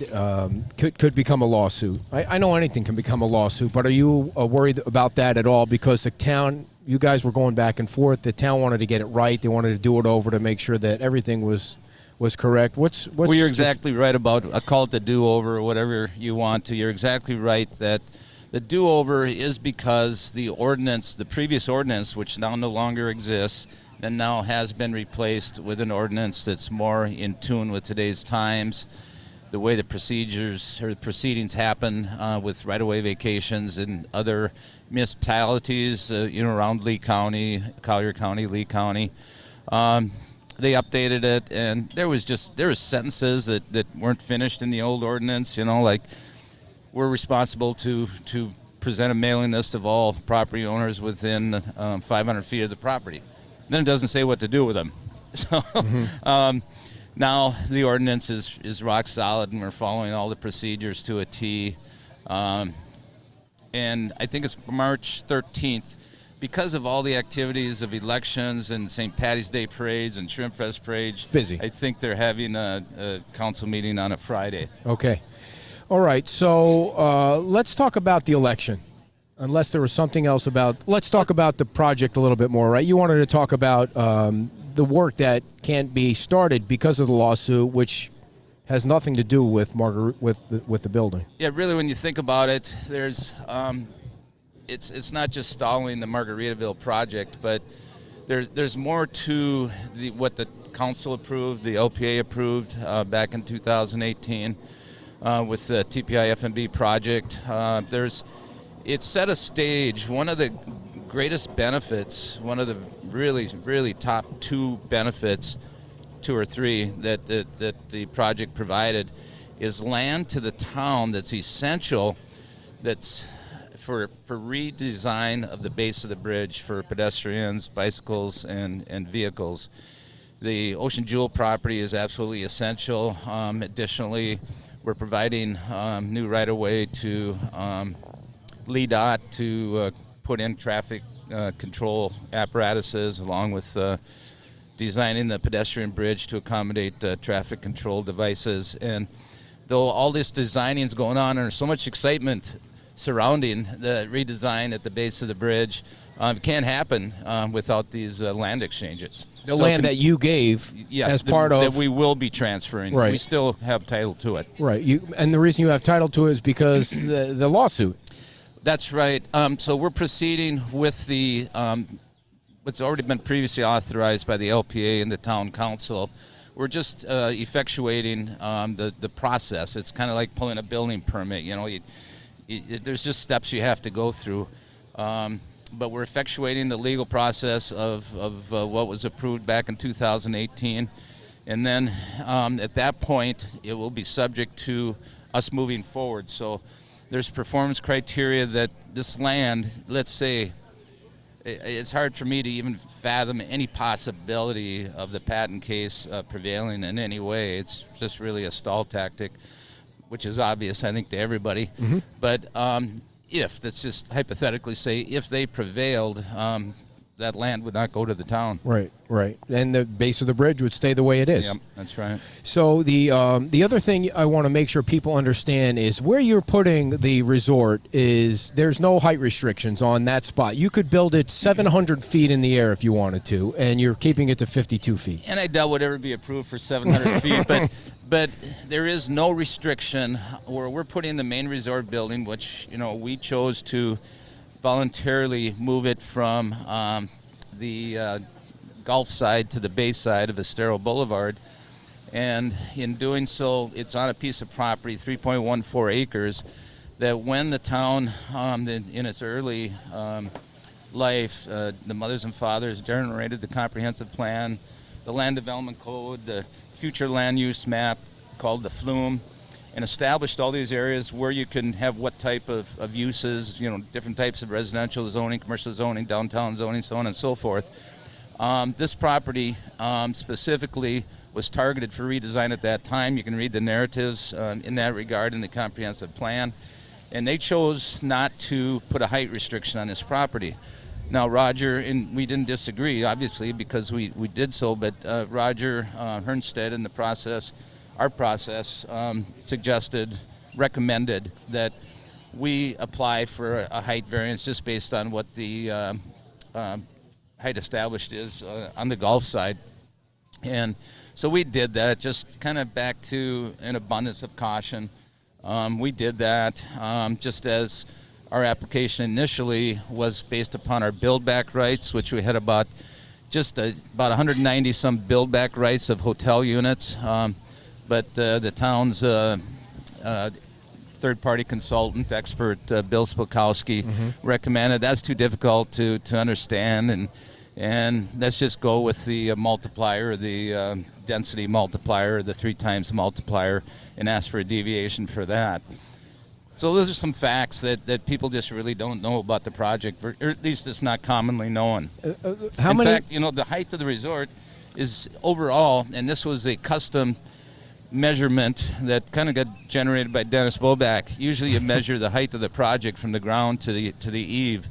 could become a lawsuit? I know anything can become a lawsuit, but are you worried about that at all? Because the town, you guys were going back and forth. The town wanted to get it right. They wanted to do it over to make sure that everything was correct. Well, you're exactly right about, call it the do-over or whatever you want to. You're exactly right that The do-over is because the ordinance, the previous ordinance, which now no longer exists, and now has been replaced with an ordinance that's more in tune with today's times, the way the procedures or the proceedings happen with right-of-way vacations and other municipalities, around Lee County, Collier County, Lee County. They updated it, and there was sentences that weren't finished in the old ordinance, like we're responsible to present a mailing list of all property owners within 500 feet of the property. Then it doesn't say what to do with them. So now the ordinance is rock solid, and we're following all the procedures to a T. And I think it's March 13th. Because of all the activities of elections and St. Patty's Day parades and Shrimp Fest parades, busy. I think they're having a council meeting on a Friday. Okay. All right. So let's talk about the election. Unless there was something else let's talk about the project a little bit more, right? You wanted to talk about the work that can't be started because of the lawsuit, which has nothing to do with with the building. Yeah, really, when you think about it, there's it's not just stalling the Margaritaville project, but there's more to what the council approved, the LPA approved back in 2018 with the TPI FMB project. It set a stage. One of the greatest benefits, one of the really, really top two benefits, two or three, that the project provided is land to the town that's essential, that's for redesign of the base of the bridge for pedestrians, bicycles, and vehicles. The Ocean Jewel property is absolutely essential. Additionally, we're providing new right-of-way to Lee Dot to put in traffic control apparatuses, along with designing the pedestrian bridge to accommodate traffic control devices. And though all this designing is going on, and there's so much excitement surrounding the redesign at the base of the bridge, it can't happen without these land exchanges. The land that you gave, yes, as part of that we will be transferring. Right. We still have title to it. Right. And the reason you have title to it is because the lawsuit. That's right. So we're proceeding with the what's already been previously authorized by the LPA and the town council. We're just effectuating the process. It's kind of like pulling a building permit. There's just steps you have to go through. But we're effectuating the legal process of what was approved back in 2018. And then at that point, it will be subject to us moving forward. So there's performance criteria that this land, let's say, it's hard for me to even fathom any possibility of the patent case prevailing in any way. It's just really a stall tactic, which is obvious, I think, to everybody. Mm-hmm. But let's just hypothetically say, if they prevailed, that land would not go to the town. Right. And the base of the bridge would stay the way it is. Yep, that's right. So the other thing I want to make sure people understand is where you're putting the resort is there's no height restrictions on that spot. You could build it 700 feet in the air if you wanted to, and you're keeping it to 52 feet. And I doubt would ever be approved for 700 feet, but there is no restriction where we're putting the main resort building, which we chose to voluntarily move it from the Gulf side to the bay side of Estero Boulevard. And in doing so, it's on a piece of property, 3.14 acres, that when the town, in its early life, the mothers and fathers generated the comprehensive plan, the land development code, the future land use map called the Flume, and established all these areas where you can have what type of uses, different types of residential zoning, commercial zoning, downtown zoning, so on and so forth. This property specifically was targeted for redesign at that time. You can read the narratives in that regard in the comprehensive plan. And they chose not to put a height restriction on this property. Now, Roger, and we didn't disagree, obviously, because we did so, but Roger Hernstead in the process, our process, recommended that we apply for a height variance just based on what the height established is on the Gulf side. And so we did that, just kind of back to an abundance of caution. We did that just as our application initially was based upon our build-back rights, which we had about 190 some build-back rights of hotel units. But the town's third-party consultant, expert Bill Spokowski, recommended that's too difficult to understand, and let's just go with the multiplier, the density multiplier, the 3 times multiplier, and ask for a deviation for that. So those are some facts that people just really don't know about the project, or at least it's not commonly known. In fact, the height of the resort is overall, and this was a custom measurement that kind of got generated by Dennis Boback. Usually you measure the height of the project from the ground to the eave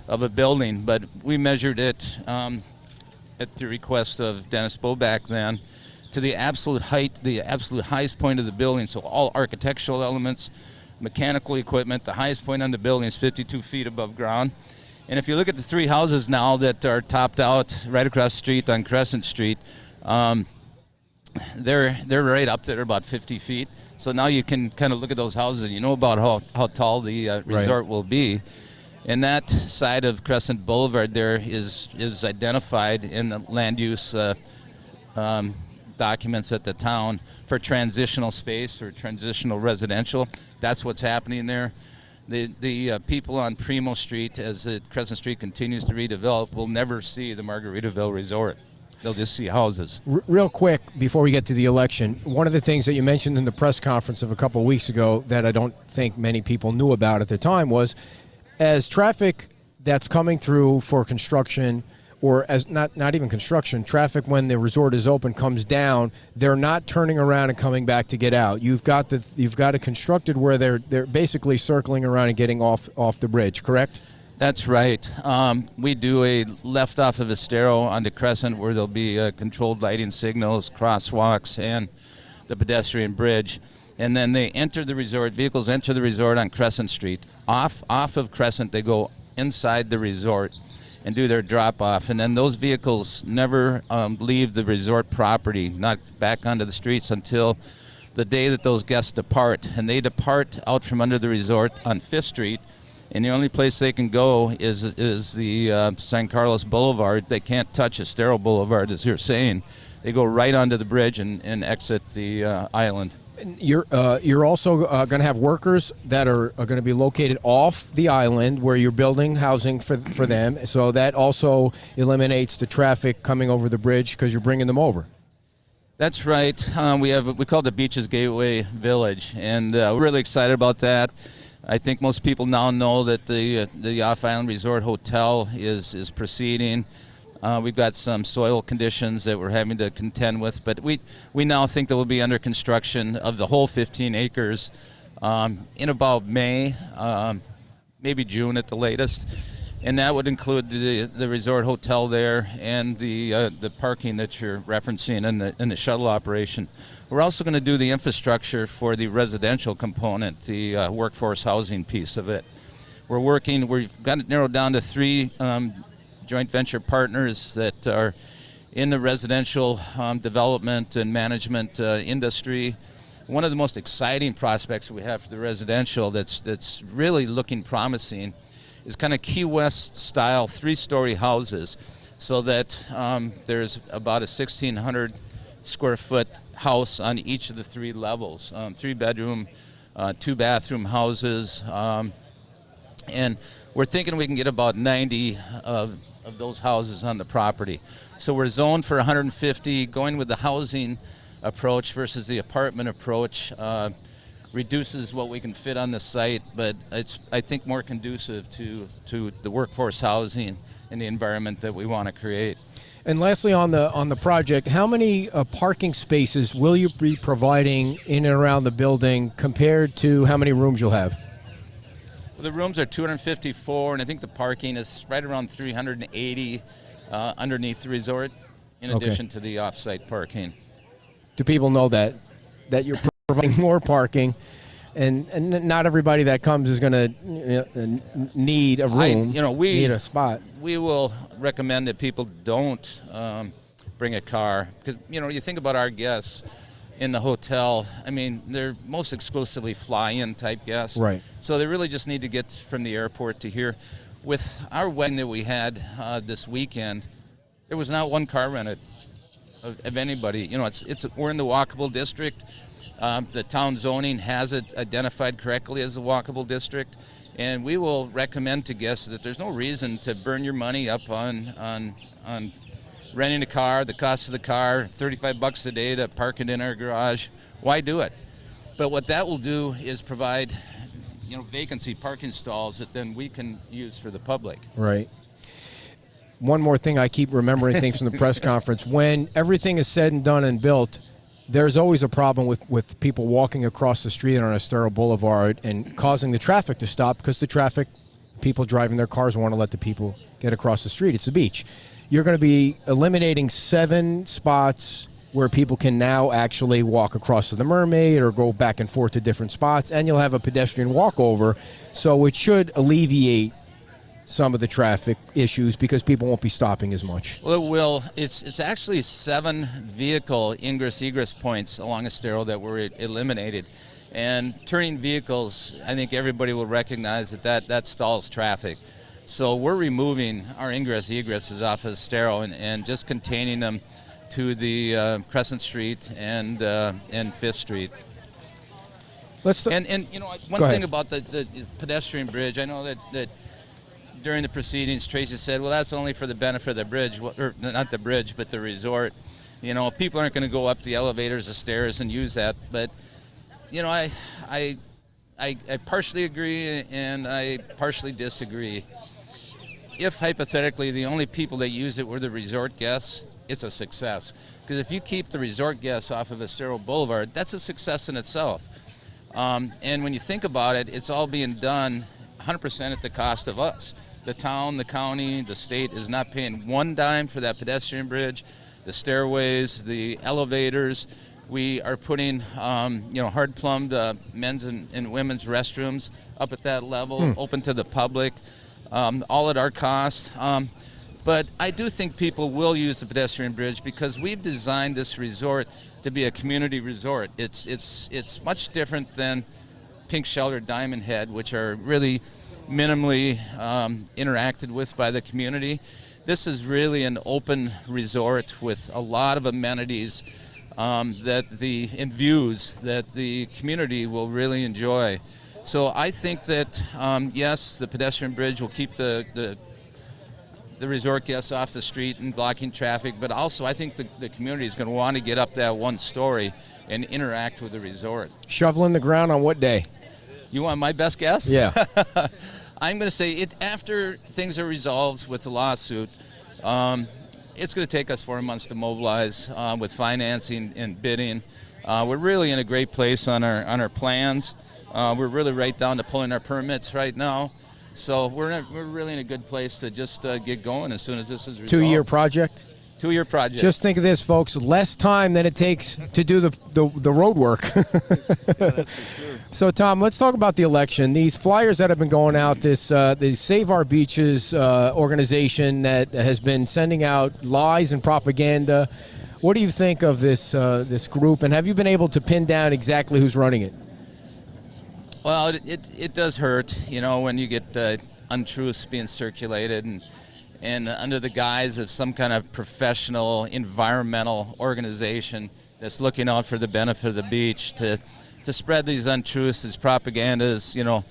of a building, but we measured it at the request of Dennis Boback then to the absolute height, the absolute highest point of the building. So all architectural elements, mechanical equipment, the highest point on the building is 52 feet above ground. And if you look at the 3 houses now that are topped out right across the street on Crescent Street, they're right up there about 50 feet. So now you can kind of look at those houses and you know about how tall the resort will be. And that side of Crescent Boulevard there is identified in the land use documents at the town for transitional space or transitional residential. That's what's happening there. The people on Primo Street, as Crescent Street continues to redevelop, will never see the Margaritaville Resort. They'll just see houses. Real quick, before we get to the election, one of the things that you mentioned in the press conference of a couple of weeks ago that I don't think many people knew about at the time was, as traffic that's coming through for construction, or as not even construction, traffic when the resort is open comes down, they're not turning around and coming back to get out. You've got it constructed where they're basically circling around and getting off the bridge, correct? That's right. We do a left off of Estero onto Crescent where there'll be controlled lighting signals, crosswalks, and the pedestrian bridge. And then they enter the resort, vehicles enter the resort on Crescent Street. Off of Crescent, they go inside the resort and do their drop-off. And then those vehicles never leave the resort property, not back onto the streets until the day that those guests depart. And they depart out from under the resort on 5th Street. And the only place they can go is the San Carlos Boulevard. They can't touch Estero Boulevard, as you're saying. They go right onto the bridge and exit the island. You're also going to have workers that are going to be located off the island where you're building housing for them. So that also eliminates the traffic coming over the bridge because you're bringing them over. That's right. We call it the Beaches Gateway Village, and we're really excited about that. I think most people now know that the off-island resort hotel is proceeding. We've got some soil conditions that we're having to contend with, but we now think that we'll be under construction of the whole 15 acres in about May, maybe June at the latest. And that would include the resort hotel there and the parking that you're referencing in the shuttle operation. We're also going to do the infrastructure for the residential component, the workforce housing piece of it. We've got it narrowed down to 3 joint venture partners that are in the residential development and management industry. One of the most exciting prospects we have for the residential that's really looking promising is kind of Key West style 3-story houses, so that there's about a 1,600 square foot house on each of the 3 levels, 3-bedroom, 2-bathroom houses, and we're thinking we can get about 90 of those houses on the property. So we're zoned for 150, going with the housing approach versus the apartment approach. Reduces what we can fit on the site, but it's, I think, more conducive to the workforce housing and the environment that we want to create. And lastly, on the project, how many parking spaces will you be providing in and around the building compared to how many rooms you'll have? Well, the rooms are 254, and I think the parking is right around 380 underneath the resort, in addition to the off-site parking. Do people know that you're providing more parking, and not everybody that comes is going to need a room, need a spot? We will recommend that people don't bring a car, because you think about our guests. in the hotel, I mean, they're most exclusively fly-in type guests. Right. So they really just need to get from the airport to here. With our wedding that we had this weekend, there was not one car rented of anybody. You know, we're in the walkable district. The town zoning has it identified correctly as the walkable district, and we will recommend to guests that there's no reason to burn your money up on renting a car, the cost of the car, $35 a day to park it in our garage. Why do it? But what that will do is provide, you know, vacancy parking stalls that then we can use for the public. Right. One more thing, I keep remembering things from the press conference. When everything is said and done and built, there's always a problem with people walking across the street on Estero Boulevard and causing the traffic to stop because people driving their cars want to let the people get across the street. It's a beach. You're going to be eliminating 7 spots where people can now actually walk across to the Mermaid or go back and forth to different spots, and you'll have a pedestrian walkover, so it should alleviate some of the traffic issues because people won't be stopping as much. Well, it will. It's actually 7 vehicle ingress-egress points along Estero that were eliminated. And turning vehicles, I think everybody will recognize that stalls traffic. So we're removing our ingress-egresses off of Estero and just containing them to the Crescent Street and 5th Street. And you know, one thing about the pedestrian bridge, I know that during the proceedings, Tracy said, well, that's only for the benefit of the bridge, or not the bridge, but the resort. You know, people aren't going to go up the elevators, the stairs, and use that. But, you know, I partially agree and I partially disagree. If, hypothetically, the only people that use it were the resort guests, it's a success. Because if you keep the resort guests off of Estero Boulevard, that's a success in itself. And when you think about it, it's all being done 100% at the cost of us. The town, the county, the state is not paying one dime for that pedestrian bridge, the stairways, the elevators. We are putting, hard-plumbed men's and women's restrooms up at that level, open to the public, all at our cost. But I do think people will use the pedestrian bridge because we've designed this resort to be a community resort. It's much different than Pink Shelter, Diamond Head, which are really minimally interacted with by the community. This is really an open resort with a lot of amenities and views that the community will really enjoy. So I think that, yes, the pedestrian bridge will keep the resort guests off the street and blocking traffic, but also I think the community is going to want to get up that one story and interact with the resort. Shoveling the ground on what day? You want my best guess? Yeah. I'm going to say it after things are resolved with the lawsuit. It's going to take us 4 months to mobilize with financing and bidding. We're really in a great place on our plans. We're really right down to pulling our permits right now. So we're really in a good place to just get going as soon as this is resolved. 2-year project? 2-year project. Just think of this, folks. Less time than it takes to do the road work. Yeah, that's for sure. So, Tom, let's talk about the election. These flyers that have been going out, the Save Our Beaches organization that has been sending out lies and propaganda. What do you think of this group, and have you been able to pin down exactly who's running it? Well, it does hurt, you know, when you get untruths being circulated and under the guise of some kind of professional environmental organization that's looking out for the benefit of the beach to spread these untruths, these propagandas. You know,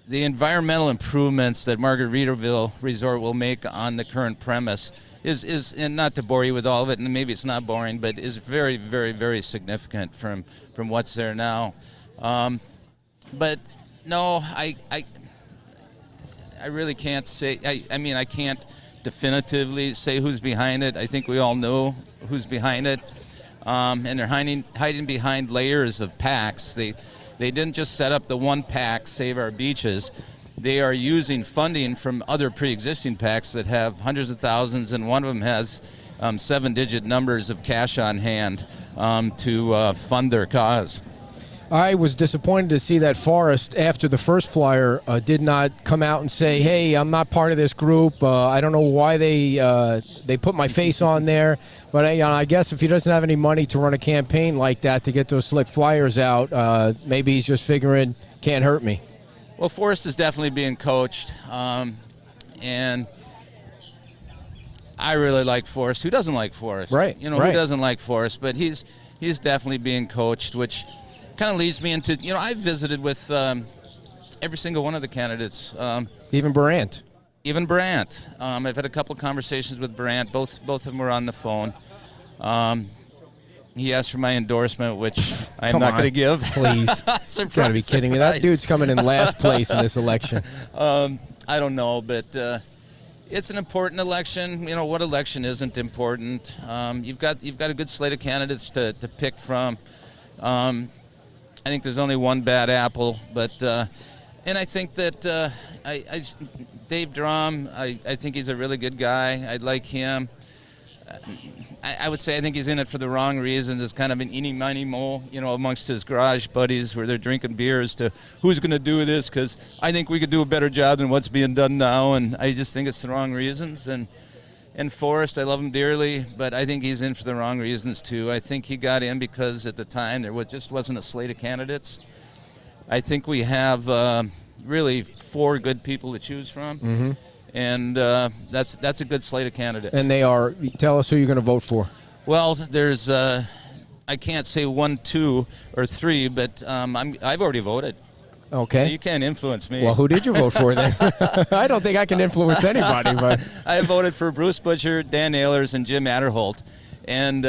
the environmental improvements that Margaritaville Resort will make on the current premise is and not to bore you with all of it, and maybe it's not boring, but is very, very, very significant from what's there now. But no, I really can't say. I mean, I can't definitively say who's behind it. I think we all know who's behind it. And they're hiding behind layers of PACs. They didn't just set up the one PAC, Save Our Beaches. They are using funding from other pre-existing PACs that have hundreds of thousands, and one of them has 7-digit numbers of cash on hand to fund their cause. I was disappointed to see that Forrest, after the first flyer, did not come out and say, "Hey, I'm not part of this group. I don't know why they put my face on there." But I guess if he doesn't have any money to run a campaign like that to get those slick flyers out, maybe he's just figuring, can't hurt me. Well, Forrest is definitely being coached, and I really like Forrest. Who doesn't like Forrest? Right. Who doesn't like Forrest? But he's definitely being coached, which kind of leads me into, I've visited with every single one of the candidates. Even Brandt. I've had a couple of conversations with Brandt. Both of them were on the phone. He asked for my endorsement, which I'm not going to give. Please. You've got to be kidding me. That dude's coming in last place in this election. I don't know, but it's an important election. What election isn't important? You've got a good slate of candidates to pick from. I think there's only one bad apple, but and I think that Dave Drum, I think he's a really good guy. I like him. I would say I think he's in it for the wrong reasons. It's kind of an eeny, miny, mo, amongst his garage buddies where they're drinking beers to who's going to do this, because I think we could do a better job than what's being done now, and I just think it's the wrong reasons. And Forrest, I love him dearly, but I think he's in for the wrong reasons too. I think he got in because at the time there wasn't a slate of candidates. I think we have really 4 good people to choose from. Mm-hmm. And that's a good slate of candidates. And they are. Tell us who you're going to vote for. Well, there's I can't say 1, 2, or 3, but I've already voted. Okay. So you can't influence me. Well, who did you vote for then? I don't think I can influence anybody. But I voted for Bruce Butcher, Dan Ehlers, and Jim Adderholt. And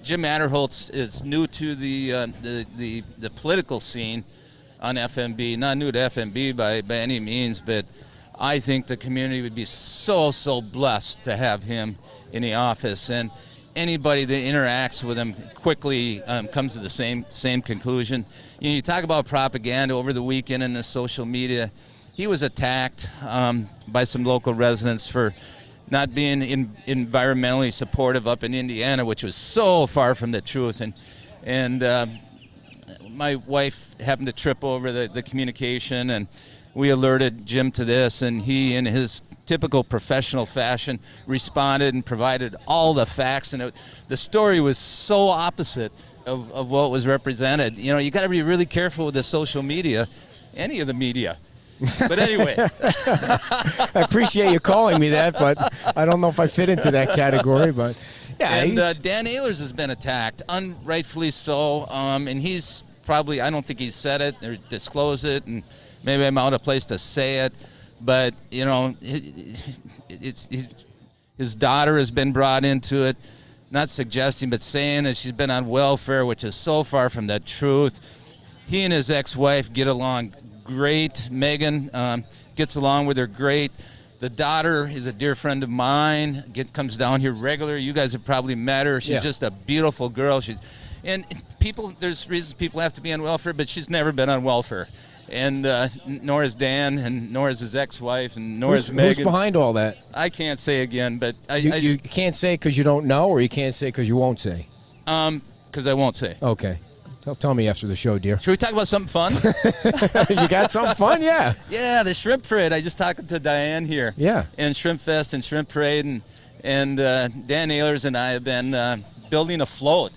Jim Adderholt is new to the political scene on FMB. Not new to FMB by any means, but I think the community would be so blessed to have him in the office, and anybody that interacts with him quickly comes to the same conclusion. You talk about propaganda over the weekend in the social media. He was attacked by some local residents for not being environmentally supportive up in Indiana, which was so far from the truth. And my wife happened to trip over the communication, and we alerted Jim to this, and he, in his typical professional fashion, responded and provided all the facts, and the story was so opposite of what was represented. You got to be really careful with the social media, any of the media. But anyway. I appreciate you calling me that, but I don't know if I fit into that category. But yeah, and Dan Ehlers has been attacked, unrightfully so, and he's probably, I don't think he said it or disclosed it, and maybe I'm out of place to say it, but his daughter has been brought into it, not suggesting, but saying that she's been on welfare, which is so far from the truth. He and his ex-wife get along great. Megan gets along with her great. The daughter is a dear friend of mine. Comes down here regularly. You guys have probably met her. She's just a beautiful girl. There's reasons people have to be on welfare, but she's never been on welfare. And nor is Dan, and nor is his ex-wife, and nor is Megan. Who's behind all that? I can't say again, but you can't say because you don't know, or you can't say because you won't say? Because I won't say. Okay. Tell me after the show, dear. Should we talk about something fun? You got something fun? Yeah. Yeah, the Shrimp Parade. I just talked to Dianne here. Yeah. And Shrimp Fest and Shrimp Parade, and Dan Ehlers and I have been building a float.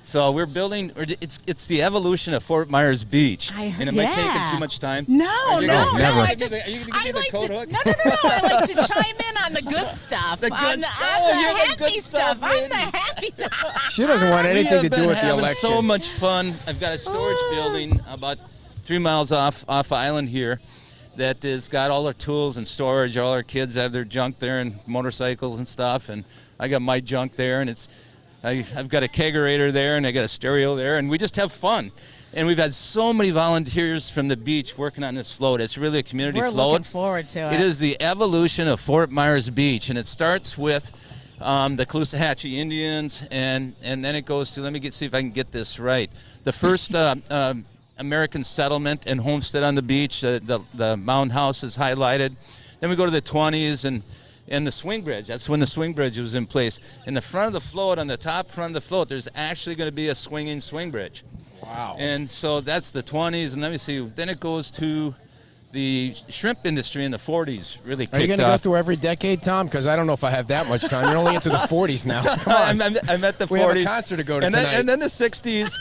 So we're building. It's the evolution of Fort Myers Beach. And am I taking too much time? No, never. I like to. No. I like to chime in on the good stuff. The good on the happy stuff. I'm the happy stuff. She doesn't want anything to do with the election. So much fun. I've got a storage building about 3 miles off island here that has got all our tools and storage. All our kids have their junk there and motorcycles and stuff, and I got my junk there, and I've got a kegerator there, and I got a stereo there, and we just have fun. And we've had so many volunteers from the beach working on this float. It's really a community float. We're looking forward to it. It is the evolution of Fort Myers Beach, and it starts with the Caloosahatchee Indians, and then it goes to, see if I can get this right. The first American settlement and homestead on the beach, the mound house is highlighted. Then we go to the 20s, and the swing bridge. That's when the swing bridge was in place. In the front of the float, on the top front of the float, there's actually going to be a swinging swing bridge. Wow. And so that's the 20s, and let me see. Then it goes to the shrimp industry in the 40s. Really kicked off. Are you going to go through every decade, Tom? Because I don't know if I have that much time. You're only into the 40s now. Come on. I'm at the 40s. We have a concert to go to tonight. And then the 60s.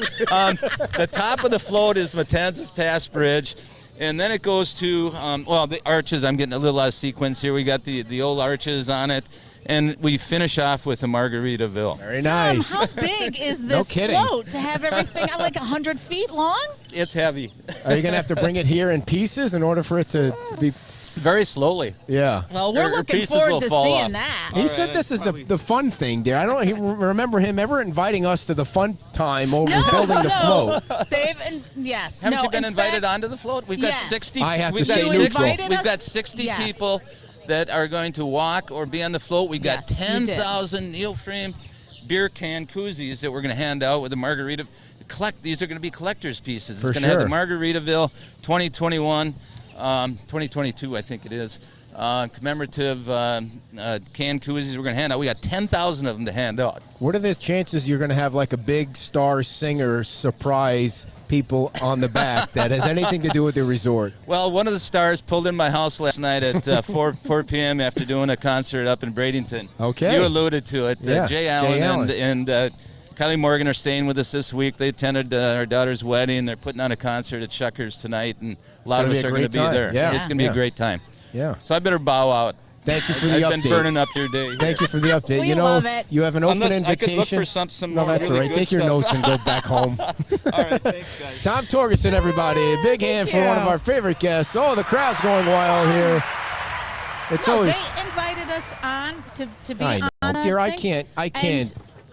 The top of the float is Matanzas Pass Bridge. And then it goes to, the arches. I'm getting a little out of sequence here. We got the old arches on it. And we finish off with the Margaritaville. Very nice. How big is No this kidding. float to have everything like 100 feet long? It's heavy. Are you going to have to bring it here in pieces in order for it to be... Very slowly. Yeah. Well, we're Or looking pieces forward will to fall seeing off. that. He said this is the fun thing, dear. I don't remember him ever inviting us to the fun time over building the float. Dave, and yes. Haven't no, you been in invited fact, onto the float? We've got Yes. 60. I have to we've got stay You neutral. invited We've us? got 60 Yes. people that are going to walk or be on the float. We've got Yes, you did. 10,000 Neil frame beer can koozies that we're going to hand out with the margarita. These are going to be collector's pieces. For It's going to have the sure. Margaritaville 2021, 2022, I think it is. Commemorative can koozies we're going to hand out. We got 10,000 of them to hand out. What are the chances you're going to have like a big star singer surprise people on the back that has anything to do with the resort? Well, one of the stars pulled in my house last night at 4 p.m. after doing a concert up in Bradenton. Okay. You alluded to it. Yeah, Jay Allen, Jay Allen. and Kylie Morgan are staying with us this week. They attended our daughter's wedding. They're putting on a concert at Shuckers tonight, and a lot of gonna us be a are going to great be time. there. Yeah. It's going to be Yeah. a great time. Yeah. So I better bow out. Thank you for the I've update. been burning up your day. Thank you for the update. We you know, love it. you have an open Unless I could invitation. look for some no, more that's really all right. good Take your stuff. notes and go back home. All right, thanks, guys. Tom Torgeson, everybody. A big hand for one of our favorite guests. Oh, the crowd's going wild here. It's No, always. they invited us on to be I know, on the dear. I thing. can't.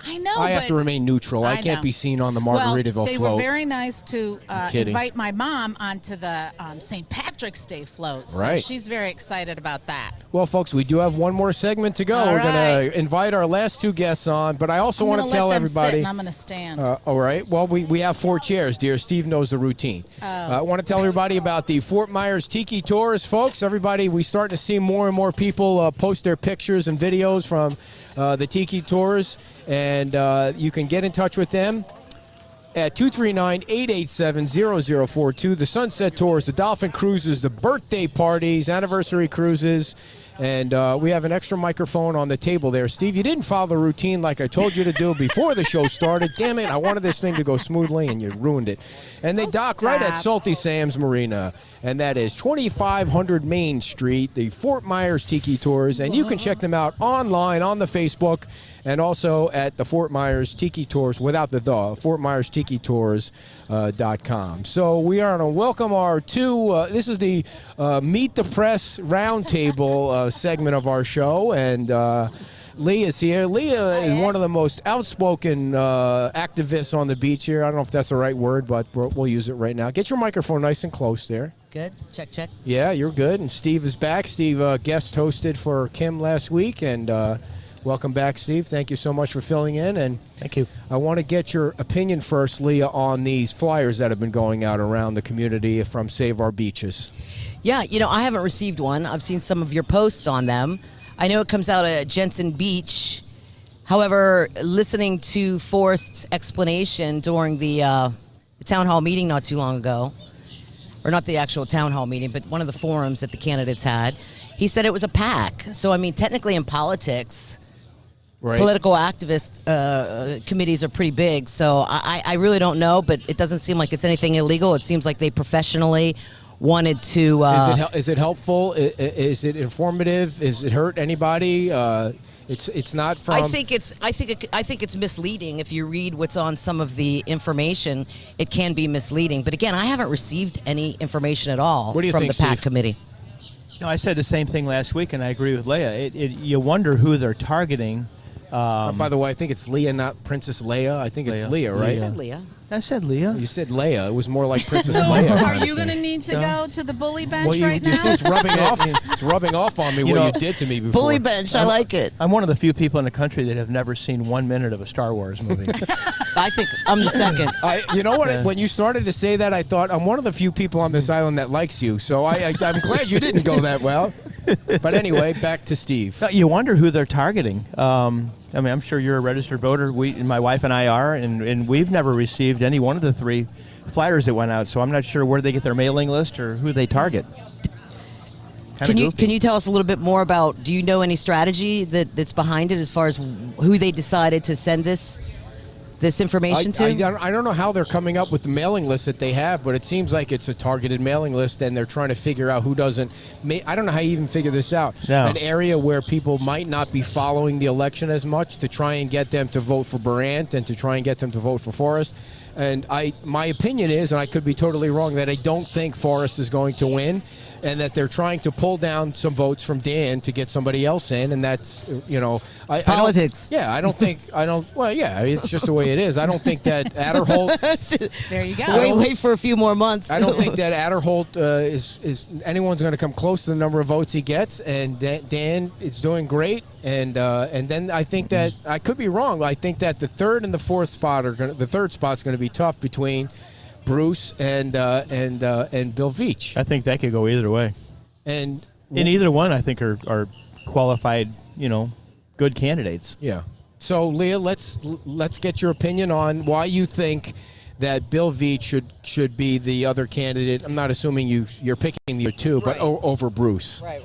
I know. I have but to remain neutral. I I can't know. be seen on the well, Margaritaville they float. were very nice to kidding. invite my mom onto the St. Patrick's Day float. So Right. she's very excited about that. Well, folks, we do have one more segment to go. All We're going right. to invite our last two guests on, but I also I'm want gonna to tell let them sit everybody. and I'm going to stand. All right. Well, we have 4 chairs, dear. Steve knows the routine. I want to tell everybody about the Fort Myers Tiki Tours, folks. Everybody, we start to see more and more people post their pictures and videos from the Tiki Tours, and you can get in touch with them at 239-887-0042. The Sunset Tours, the Dolphin Cruises, the birthday parties, anniversary cruises, and we have an extra microphone on the table there. Steve, you didn't follow the routine like I told you to do before the show started. Damn it, I wanted this thing to go smoothly, and you ruined it. And they dock right at Salty Sam's Marina, and that is 2500 Main Street, the Fort Myers Tiki Tours, and you can check them out online on the Facebook and also at the Fort Myers Tiki Tours, without the Fort Myers Tiki Tours.com. So we are going to welcome our two, this is the Meet the Press Roundtable segment of our show, and Leah's here. Leah is one of the most outspoken activists on the beach here. I don't know if that's the right word, but we'll use it right now. Get your microphone nice and close there. Good. Check, check. Yeah, you're good. And Steve is back. Steve guest hosted for Kim last week, and welcome back, Steve. Thank you so much for filling in. And Thank you. I want to get your opinion first, Leah, on these flyers that have been going out around the community from Save Our Beaches. Yeah, I haven't received one. I've seen some of your posts on them. I know it comes out at Jensen Beach. However, listening to Forrest's explanation during the town hall meeting not too long ago, or not the actual town hall meeting, but one of the forums that the candidates had, he said it was a PAC. So, I mean, technically in politics, Right. political activist committees are pretty big. So I really don't know, but it doesn't seem like it's anything illegal. It seems like they professionally wanted to. Is it helpful? Is it informative? Is it hurt anybody? It's not from. I think it's misleading. If you read what's on some of the information, it can be misleading. But again, I haven't received any information at all What do you from think, the PAC Steve? committee. No, I said the same thing last week, and I agree with Leah. You wonder who they're targeting. By the way, I think it's Leah, not Princess Leia. I think it's Leah, right? I said Leah. I said Leah. You said Leia. It was more like Princess So Leia. are kind of you going to thing. need to go to the bully bench Well, right you now? see, it's rubbing off. It's rubbing off on me what you did to me before. Bully bench, I like it. I'm one of the few people in the country that have never seen 1 minute of a Star Wars movie. I think I'm the second. You know what? When you started to say that, I thought I'm one of the few people on this island that likes you. So I'm glad you didn't go that well. But anyway, back to Steve. You wonder who they're targeting. I mean, I'm sure you're a registered voter. My wife and I are, and we've never received any one of the 3 flyers that went out. So I'm not sure where they get their mailing list or who they target. Can you tell us a little bit more about? Do you know any strategy that's behind it as far as who they decided to send this information to? I don't know how they're coming up with the mailing list that they have, but it seems like it's a targeted mailing list, and they're trying to figure out who doesn't. I don't know how you even figure this out. No. An area where people might not be following the election as much, to try and get them to vote for Brandt and to try and get them to vote for Forrest. And my opinion is, and I could be totally wrong, that I don't think Forrest is going to win, and that they're trying to pull down some votes from Dan to get somebody else in, and that's, it's politics. Well, yeah, it's just the way it is. I don't think that Adderholt. There you go. Wait for a few more months. I don't think that Adderholt is anyone's going to come close to the number of votes he gets, and Dan is doing great. And then I think that I could be wrong. I think that the third and the fourth spot the third spot's going to be tough between Bruce and Bill Veach. I think that could go either way. And either one, I think, are qualified, good candidates. Yeah. So Leah, let's get your opinion on why you think that Bill Veach should be the other candidate. I'm not assuming you're picking the two, but over Bruce. Right.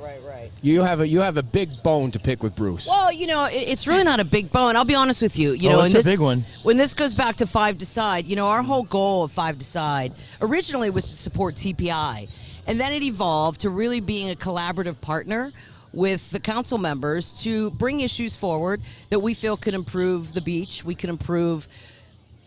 You have a big bone to pick with Bruce. Well, it's really not a big bone. I'll be honest with you. It's a big one. When this goes back to 5 Decide, our whole goal of 5 Decide originally was to support TPI, and then it evolved to really being a collaborative partner with the council members to bring issues forward that we feel could improve the beach. We can improve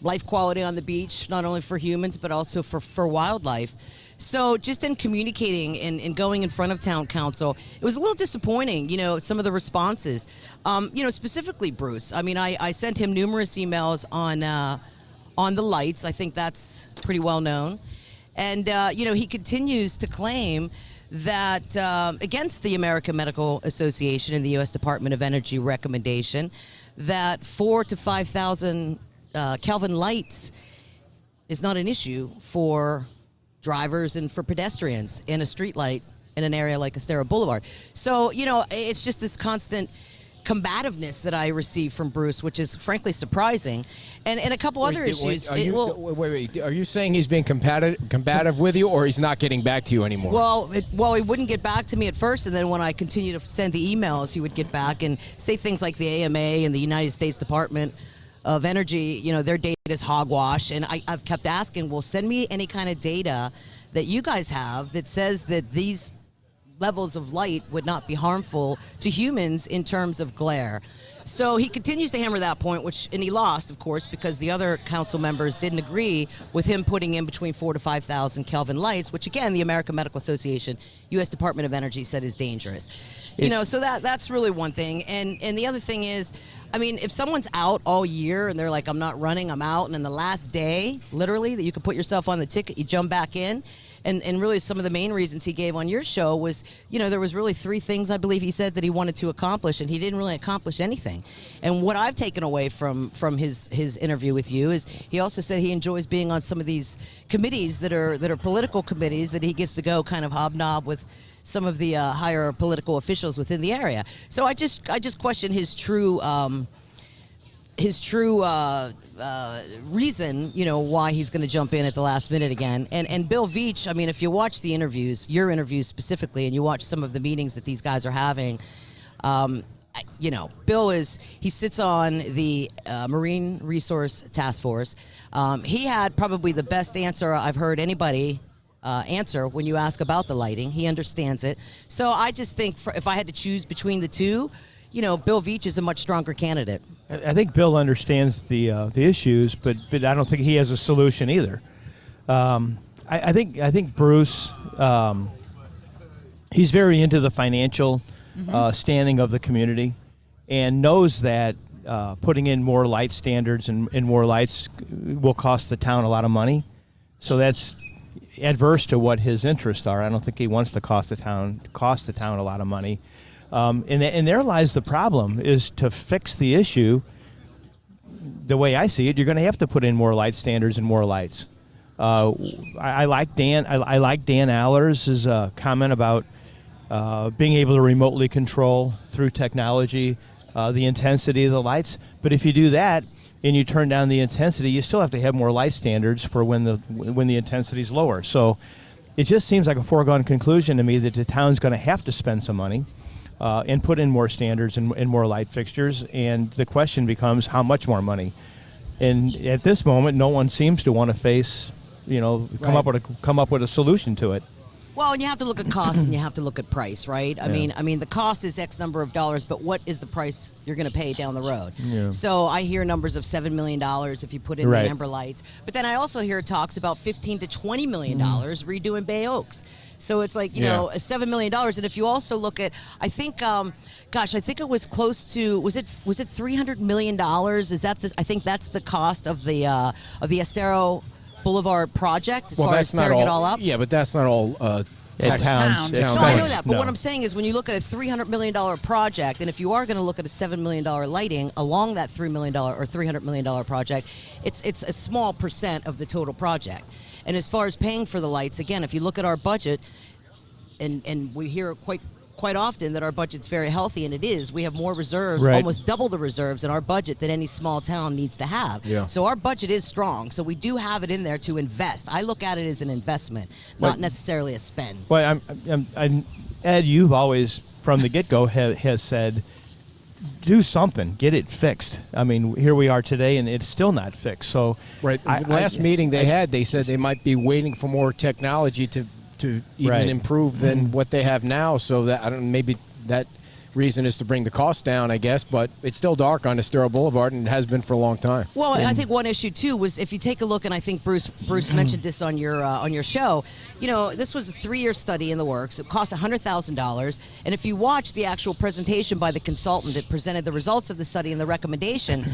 life quality on the beach, not only for humans, but also for wildlife. So just in communicating and going in front of town council, it was a little disappointing, some of the responses. Specifically Bruce. I mean, I sent him numerous emails on the lights. I think that's pretty well known. And, he continues to claim that against the American Medical Association and the U.S. Department of Energy recommendation that 4,000 to 5,000 Kelvin lights is not an issue for drivers and for pedestrians in a street light in an area like Estero Boulevard. So, it's just this constant combativeness that I receive from Bruce, which is frankly surprising. And a couple other issues. Are you saying he's being combative with you, or he's not getting back to you anymore? Well, he wouldn't get back to me at first, and then when I continue to send the emails, he would get back and say things like the AMA and the United States Department of Energy, their data is hogwash. And I've kept asking, well, send me any kind of data that you guys have that says that these levels of light would not be harmful to humans in terms of glare. So he continues to hammer that point, and he lost, of course, because the other council members didn't agree with him putting in between 4,000 to 5,000 Kelvin lights, which again, the American Medical Association, U.S. Department of Energy said is dangerous. So that's really one thing. And the other thing is, I mean, if someone's out all year and they're like, I'm not running, I'm out, and then the last day, literally, that you can put yourself on the ticket, you jump back in. And really some of the main reasons he gave on your show was, there was really 3 things I believe he said that he wanted to accomplish, and he didn't really accomplish anything. And what I've taken away from his interview with you is he also said he enjoys being on some of these committees that are political committees, that he gets to go kind of hobnob with some of the higher political officials within the area. So I just question his true reason, why he's going to jump in at the last minute again. And Bill Veach, I mean, if you watch the interviews, your interviews specifically, and you watch some of the meetings that these guys are having, Bill he sits on the Marine Resource Task Force. He had probably the best answer I've heard anybody answer when you ask about the lighting. He understands it. So I just think if I had to choose between the two, Bill Veach is a much stronger candidate. I think Bill understands the issues, but I don't think he has a solution either. I think Bruce, he's very into the financial standing of the community, and knows that putting in more light standards and more lights will cost the town a lot of money. So that's adverse to what his interests are. I don't think he wants to cost the town a lot of money. And there lies the problem, is to fix the issue. The way I see it, you're going to have to put in more light standards and more lights. I like Dan Aller's comment about, being able to remotely control through technology the intensity of the lights. But if you do that and you turn down the intensity, you still have to have more light standards for when the intensity is lower. So it just seems like a foregone conclusion to me that the town's going to have to spend some money and put in more standards and more light fixtures. And the question becomes, how much more money? And at this moment, no one seems to want to face, come up with a solution to it. Well, and you have to look at cost and you have to look at price, right? I mean, the cost is X number of dollars, but what is the price you're going to pay down the road? Yeah. So I hear numbers of $7 million if you put in the amber lights, but then I also hear talks about $15 to $20 million redoing Bay Oaks. So it's like, $7 million. And if you also look at, I think it was close to, was it $300 million? Is that I think that's the cost of the Estero Boulevard project as far as tearing it all up? Yeah, but that's not all towns. No, I know that. But what I'm saying is when you look at a $300 million project, and if you are going to look at a $7 million lighting along that $3 million or $300 million project, it's a small percent of the total project. And as far as paying for the lights, again, if you look at our budget, and we hear quite often that our budget's very healthy, and it is. We have more reserves, almost double the reserves in our budget that any small town needs to have. Yeah. So our budget is strong. So we do have it in there to invest. I look at it as an investment, not necessarily a spend. Well, Ed, you've always, from the get-go, has said, do something, get it fixed. I mean, here we are today, and it's still not fixed. So, last meeting they said they might be waiting for more technology to even improve than what they have now. So that maybe that reason is to bring the cost down, I guess. But it's still dark on Estero Boulevard, and it has been for a long time. Well, I think one issue too was if you take a look, and I think Bruce mentioned this on your show. This was a 3-year study in the works. It cost $100,000, and if you watch the actual presentation by the consultant that presented the results of the study and the recommendation,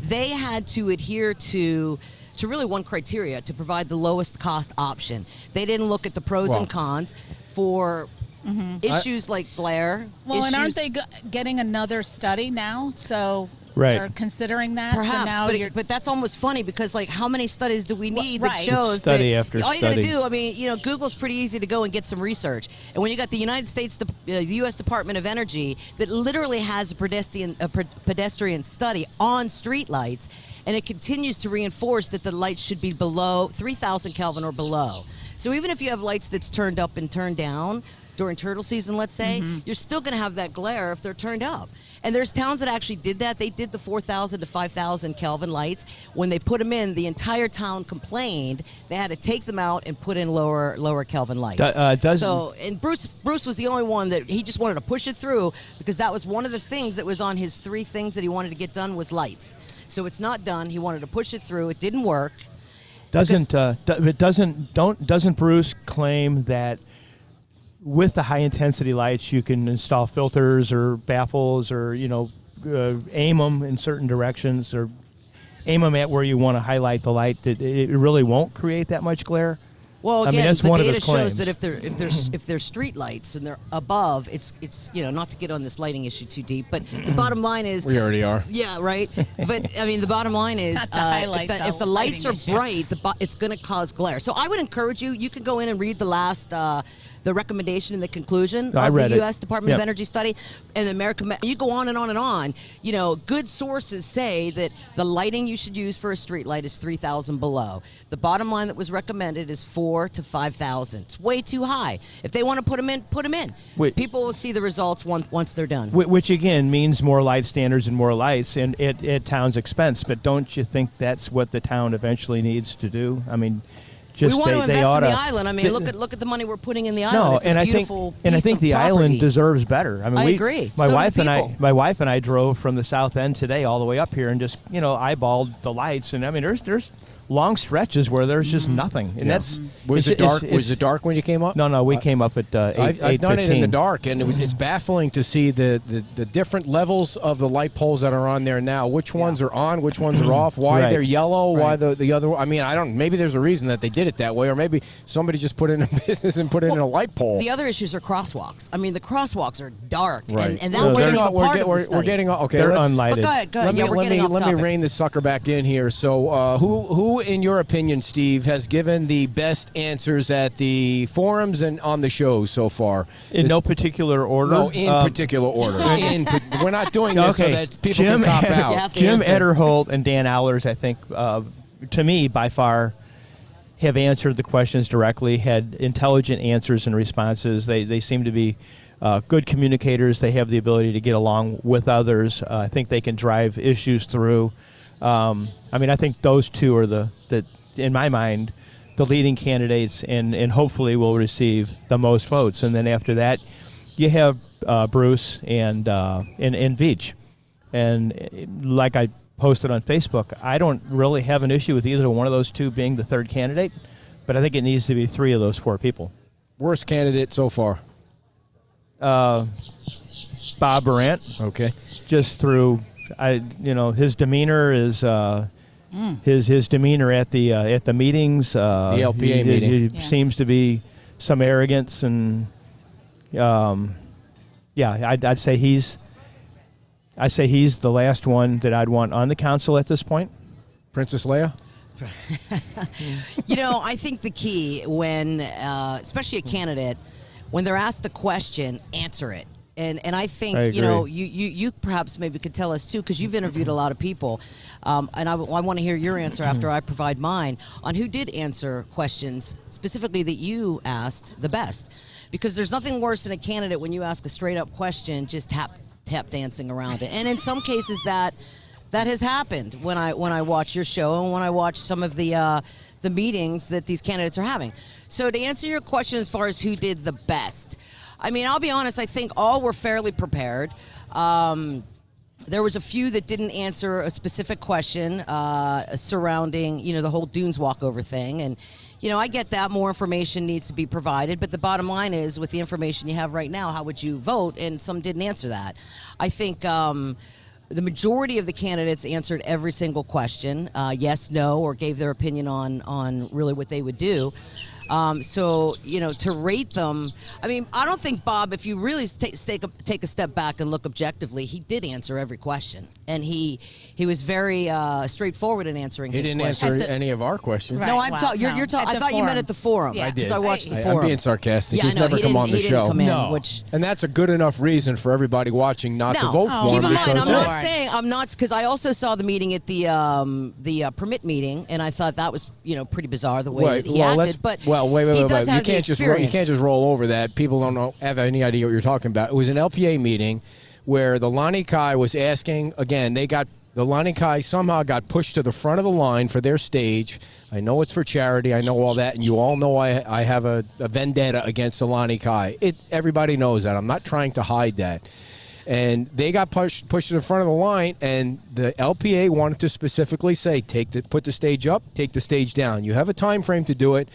they had to adhere to really one criteria, to provide the lowest cost option. They didn't look at the pros and cons for issues like glare. Well, and aren't they getting another study now? So they're considering that. Perhaps, so now but that's almost funny because, like, how many studies do we need that Right. shows Study that after all you got to study. do? I mean, Google's pretty easy to go and get some research. And when you got the United States, the U.S. Department of Energy that literally has a pedestrian study on streetlights, and it continues to reinforce that the lights should be below 3,000 Kelvin or below. So even if you have lights that's turned up and turned down during turtle season, let's say, you're still going to have that glare if they're turned up. And there's towns that actually did that. They did the 4,000 to 5,000 Kelvin lights. When they put them in, the entire town complained. They had to take them out and put in lower Kelvin lights. And Bruce was the only one that he just wanted to push it through because that was one of the things that was on his 3 things that he wanted to get done was lights. So it's not done. He wanted to push it through. It didn't work. Doesn't Bruce claim that with the high intensity lights you can install filters or baffles or aim them in certain directions or aim them at where you want to highlight the light? That it really won't create that much glare? Well, again, that's the one of data his claims. shows that if they're street lights and they're above, it's not to get on this lighting issue too deep, but the bottom line is We already are. Yeah, right. But I mean, the bottom line is Not to highlight if the the lights are lighting issue. bright, it's going to cause glare. So I would encourage you. You can go in and read the last. The recommendation and the conclusion I of read the it. U.S. Department of Yep. Energy study and the American. You go on and on and on. Good sources say that the lighting you should use for a street light is 3,000 below. The bottom line that was recommended is 4,000 to 5,000. It's way too high. If they want to put them in, put them in. Wait. People will see the results once they're done. Which again means more light standards and more lights and at town's expense. But don't you think that's what the town eventually needs to do? I mean, We want to they invest ought in to the island. I mean, look at the money we're putting in the island. No, It's and a I beautiful think piece of the island property. deserves better. I mean, I agree. My So do wife the and people. my wife and I drove from the south end today all the way up here and just eyeballed the lights. And I mean, there's long stretches where there's just nothing, and that's Was it dark? Was it dark when you came up? No, we came up at 8:15. I've done it in the dark, and it's baffling to see the different levels of the light poles that are on there now. Which ones are on? Which ones are off? Why Right. they're yellow? Why Right. the other? I mean, I don't. Maybe there's a reason that they did it that way, or maybe somebody just put in a business and put it in a light pole. The other issues are crosswalks. I mean, the crosswks are dark, Right. and that Well, wasn't they're even part of the we're study. getting okay. They're let's- unlighted. But go ahead. Let Yeah, we're getting off me topic. rein this sucker back in here. So, who in your opinion, Steve, has given the best answers at the forums and on the show so far? In no particular order? No, in particular order. We're not doing this so that people can cop out. Jim Ederholt and Dan Allers, I think, to me, by far, have answered the questions directly, had intelligent answers and responses. They seem to be good communicators. They have the ability to get along with others. I think they can drive issues through. I think those two are in my mind, the leading candidates, and hopefully will receive the most votes. And then after that, you have Bruce and Veach. And like I posted on Facebook, I don't really have an issue with either one of those two being the third candidate, but I think it needs to be 3 of those 4 people. Worst candidate so far? Bob Brandt. Okay. Just through, his demeanor is his demeanor at the meetings. The LPA meeting. He seems to be some arrogance, and I'd say he's the last one that I'd want on the council at this point. Princess Leah? I think the key when, especially a candidate, when they're asked a question, answer it. And I think, you perhaps maybe could tell us too, because you've interviewed a lot of people. And I want to hear your answer after I provide mine on who did answer questions specifically that you asked the best. Because there's nothing worse than a candidate when you ask a straight up question, just tap dancing around it. And in some cases that has happened when I watch your show and when I watch some of the meetings that these candidates are having. So to answer your question as far as who did the best, I'll be honest, I think all were fairly prepared. There was a few that didn't answer a specific question surrounding, the whole Dunes walkover thing. And, I get that more information needs to be provided. But the bottom line is, with the information you have right now, how would you vote? And some didn't answer that. I think the majority of the candidates answered every single question, yes, no, or gave their opinion on really what they would do. To rate them, I don't think Bob, if you really take a step back and look objectively, he did answer every question. And he was very straightforward in answering his questions. He didn't answer any of our questions. Right. No, I'm talking. You're talking. I thought you meant at the forum. Yeah. I did. Because I watched the forum. I'm being sarcastic. Yeah, He's never come on the show. Come in, and that's a good enough reason for everybody watching not to vote for him. Keep in mind, I'm not because I also saw the meeting at the permit meeting, and I thought that was pretty bizarre the way that he acted. But wait. You can't just roll over that. People don't have any idea what you're talking about. It was an LPA meeting where the Lonnie Kai was asking again. The Lonnie Kai somehow got pushed to the front of the line for their stage. I know it's for charity. I know all that, and you all know I have a vendetta against the Lonnie Kai. Everybody knows that. I'm not trying to hide that. And they got pushed to the front of the line, and the LPA wanted to specifically say, put the stage up, take the stage down. You have a time frame to do it.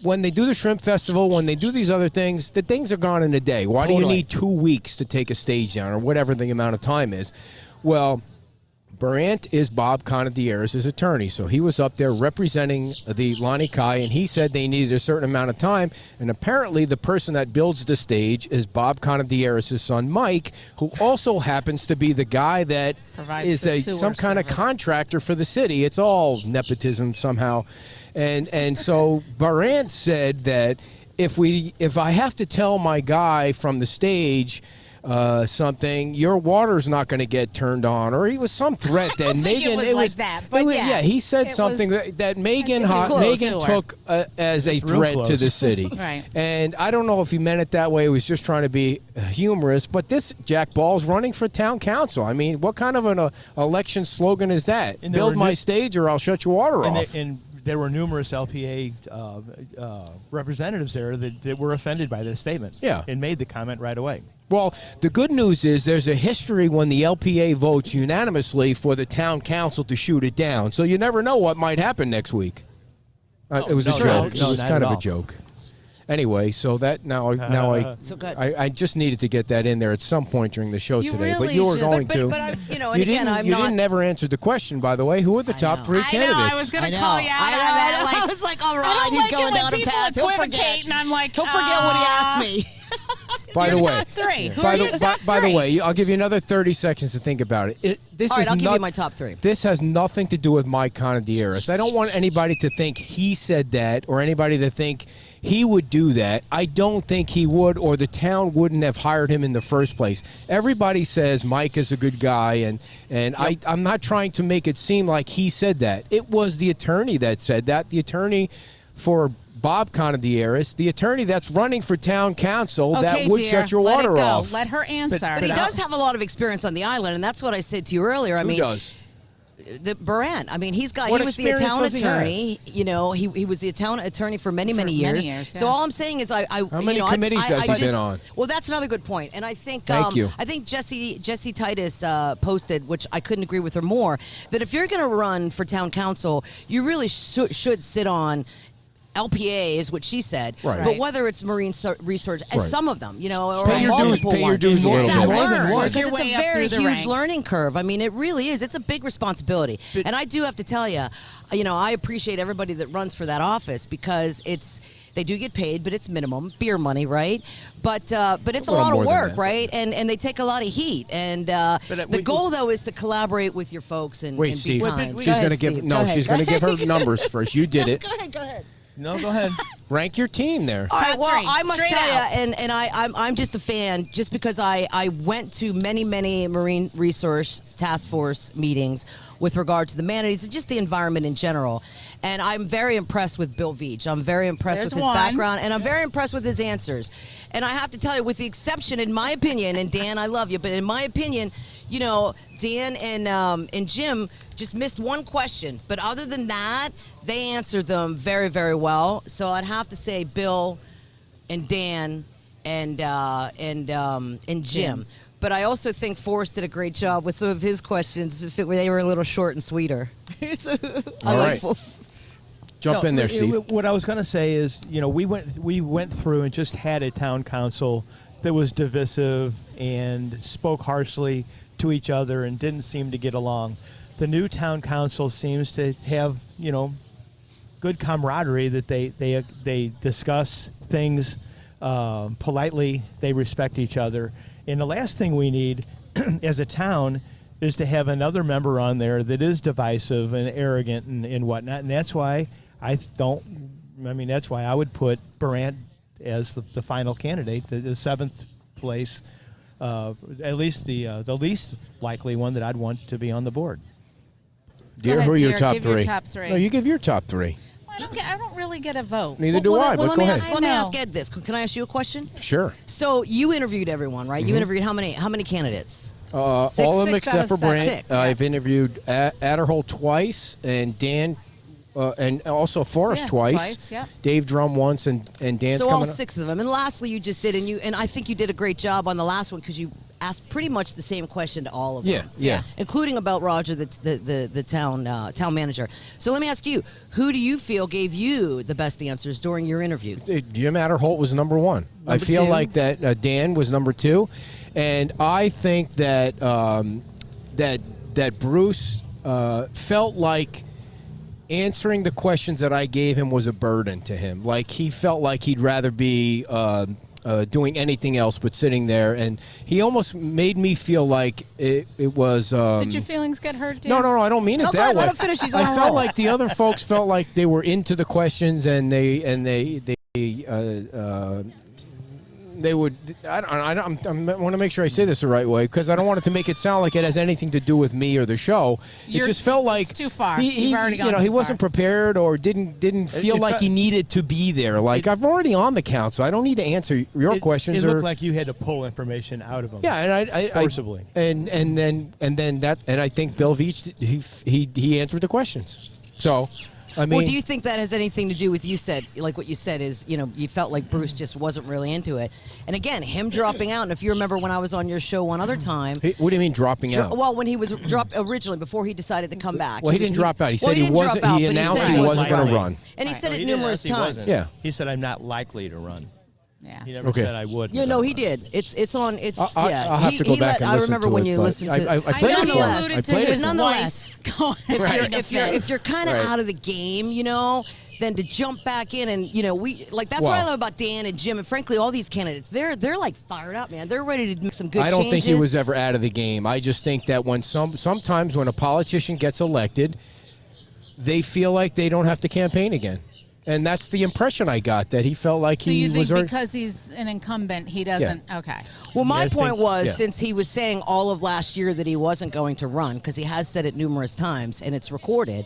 When they do the Shrimp Festival, when they do these other things, the things are gone in a day. Why do you need 2 weeks to take a stage down or whatever the amount of time is? Well, Brandt is Bob Conadieris' attorney, so he was up there representing the Lonnie Kai, and he said they needed a certain amount of time, and apparently the person that builds the stage is Bob Conadieris' son, Mike, who also happens to be the guy that is some kind of contractor for the city. It's all nepotism somehow. And so Brandt said that if I have to tell my guy from the stage something, your water's not going to get turned on, or he was some threat that Megan. It was like that, but he said something that Megan took as a threat to the city. Right. And I don't know if he meant it that way. He was just trying to be humorous. But this Jack Ball's running for town council. What kind of an election slogan is that? Build my stage, or I'll shut your water off. There were numerous LPA representatives there that were offended by this statement. Yeah. And made the comment right away. Well, the good news is there's a history when the LPA votes unanimously for the town council to shoot it down. So you never know what might happen next week. It was a joke. It was kind of a joke. Anyway, so that I just needed to get that in there at some point during the show today. Really but you were going to. But you didn't never answer the question, by the way. Who are the top 3 candidates? I was going to call you out on that. I was like, all right, he's going down a path. He'll forget. And I'm like, he'll forget what he asked me. By the Your way, top three. Who by are the, your by, top by the three? way, I'll give you another 30 seconds to think about it. This All right, is I'll give you not- my top three. This has nothing to do with Mike Conadieris. I don't want anybody to think he said that or anybody to think he would do that. I don't think he would, or the town wouldn't have hired him in the first place. Everybody says Mike is a good guy, and I'm not trying to make it seem like he said that. It was the attorney that said that. The attorney for Bob Conadieris, the attorney that's running for town council, that Okay, would dear, shut your let water it go. off. Let her answer. But he does have a lot of experience on the island, and that's what I said to you earlier. I Who mean, does? Barant. I mean, he What was the experience town does he have? attorney. You know, he was the town attorney for many many years. years, So yeah. all I'm saying is, How many committees has he been on? Well, that's another good point, and I think Thank you. I think Jesse Titus posted, which I couldn't agree with her more, that if you're going to run for town council, you really should sit on LPA is what she said, Right. but whether it's marine research, and Right. some of them, you know, or Pay your dues- multiple pay your ones. dues a little That bit. learn, More than one. because Your it's a way up very through the huge ranks. learning curve. I mean, it really is. It's a big responsibility, and I do have to tell you, I appreciate everybody that runs for that office because they do get paid, but it's minimum beer money, right? But it's a Well, lot of more than work, that. right? And they take a lot of heat. And the goal though is to collaborate with your folks and Wait, and Steve. be kind. She's going to give she's going to give her numbers first. You did it. Go ahead. No, go ahead. Rank your team there. All right, Top well, three, I must straight tell out. you, and I'm just a fan, just because I went to many Marine Resource Task Force meetings with regard to the manatees and just the environment in general. And I'm very impressed with Bill Veach. I'm very impressed There's with his one. background, and I'm very impressed with his answers. And I have to tell you, with the exception, in my opinion, and Dan, I love you, but in my opinion, Dan and Jim just missed one question. But other than that, they answered them very, very well. So I'd have to say Bill and Dan and Jim. But I also think Forrest did a great job with some of his questions. They were a little short and sweeter. So, All right. Forrest. Jump in there, Steve. What I was going to say is, we went through and just had a town council that was divisive and spoke harshly to each other and didn't seem to get along. The new town council seems to have, good camaraderie, that they discuss things politely, they respect each other. And the last thing we need as a town is to have another member on there that is divisive and arrogant and whatnot. And that's why that's why I would put Barant as the final candidate, the seventh place, at least the least likely one that I'd want to be on the board. Dear, ahead, who are your dear. top Give your three? top three. No, you give your top three. I don't really get a vote. Neither do I, but let go me ahead. ask, let me I ask know. Ed this. Can I ask you a question? Sure. So you interviewed everyone, right? You interviewed how many candidates? All of them Six out except of for seven. Brent. Six. I've interviewed Adderhole twice, and Dan, and also Forrest Yeah, twice. twice, yep. Dave Drum once, and Dan's So all coming up. 6 of them. And lastly, you just did, and I think you did a great job on the last one because you asked pretty much the same question to all of them. Yeah. Including about Roger, the town manager. So let me ask you, who do you feel gave you the best answers during your interview? Jim Adderholt was number one. I Number feel two? like that Dan was number two, and I think that that Bruce felt like answering the questions that I gave him was a burden to him. Like he felt like he'd rather be doing anything else but sitting there, and he almost made me feel like it was. Did your feelings get hurt, Dan? No, I don't mean it No, go that ahead, way. let him finish. He's on I a felt roll. like the other folks felt like they were into the questions, and they would. I want to make sure I say this the right way because I don't want it to make it sound like it has anything to do with me or the show. It just felt like it's too far. He You've already gone he too wasn't far. prepared or didn't feel It like he needed to be there. Like I'm already on the council. I don't need to answer your questions. It or, looked like you had to pull information out of them. yeah, and I Forcibly. and then that, and I think Bill Veach he answered the questions. So, I mean, Well, do you think that has anything to do with what you said is, you felt like Bruce just wasn't really into it. And again, him dropping out, and if you remember when I was on your show one other time. what do you mean dropping out? Well, when he was dropped originally, before he decided to come back. Well, he didn't drop out. He said he didn't wasn't. drop out, He but announced said he wasn't going to likely. run. And he said No, it he didn't numerous announce he times. wasn't. Yeah. He said, I'm not likely to run. Yeah. He never Okay. said I would. Yeah, no, he did. It's on. It's yeah. I'll have to go back and I listen remember to when it, you but listened to. I I played know it he for him. alluded I to played it his for him. Nonetheless, wife going if you're kind of Right. out of the game, than to jump back in and that's what I love about Dan and Jim and frankly all these candidates. They're like fired up, man. They're ready to make some good changes. I don't think he was ever out of the game. I just think that when sometimes when a politician gets elected, they feel like they don't have to campaign again. And that's the impression I got, that he felt like he was... So you think because he's an incumbent, he doesn't... Yeah. Okay. Well, my point was, since he was saying all of last year that he wasn't going to run, because he has said it numerous times, and it's recorded,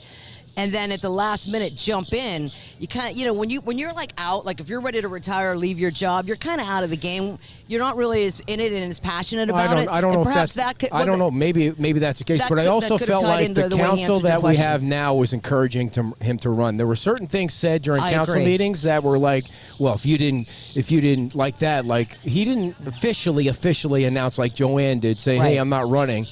and then at the last minute jump in, you kind of, when you're like out, like if you're ready to retire or leave your job, you're kind of out of the game. You're not really as in it and as passionate about it. I don't know if that's... I don't know. Maybe that's the case. But I also felt like the council that we have now was encouraging him to run. There were certain things said during council meetings that were like, well, if you didn't like that, like he didn't officially announce like Joanne did, say, hey, I'm not running.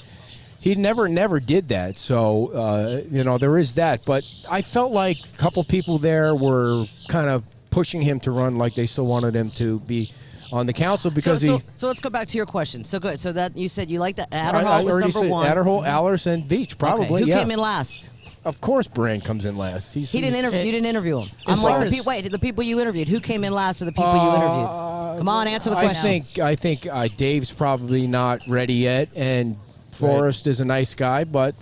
He never did that. So, there is that. But I felt like a couple people there were kind of pushing him to run, like they still wanted him to be on the council because So let's go back to your question. So good. So that you said you liked that. Adderhall was number one. Adderhall, Allers, and Beach, probably. Okay. Who came in last? Of course, Brand comes in last. You didn't interview him. I'm like the people you interviewed. Who came in last of the people you interviewed? Come on, answer the question. I think Dave's probably not ready yet, and Forrest is a nice guy, but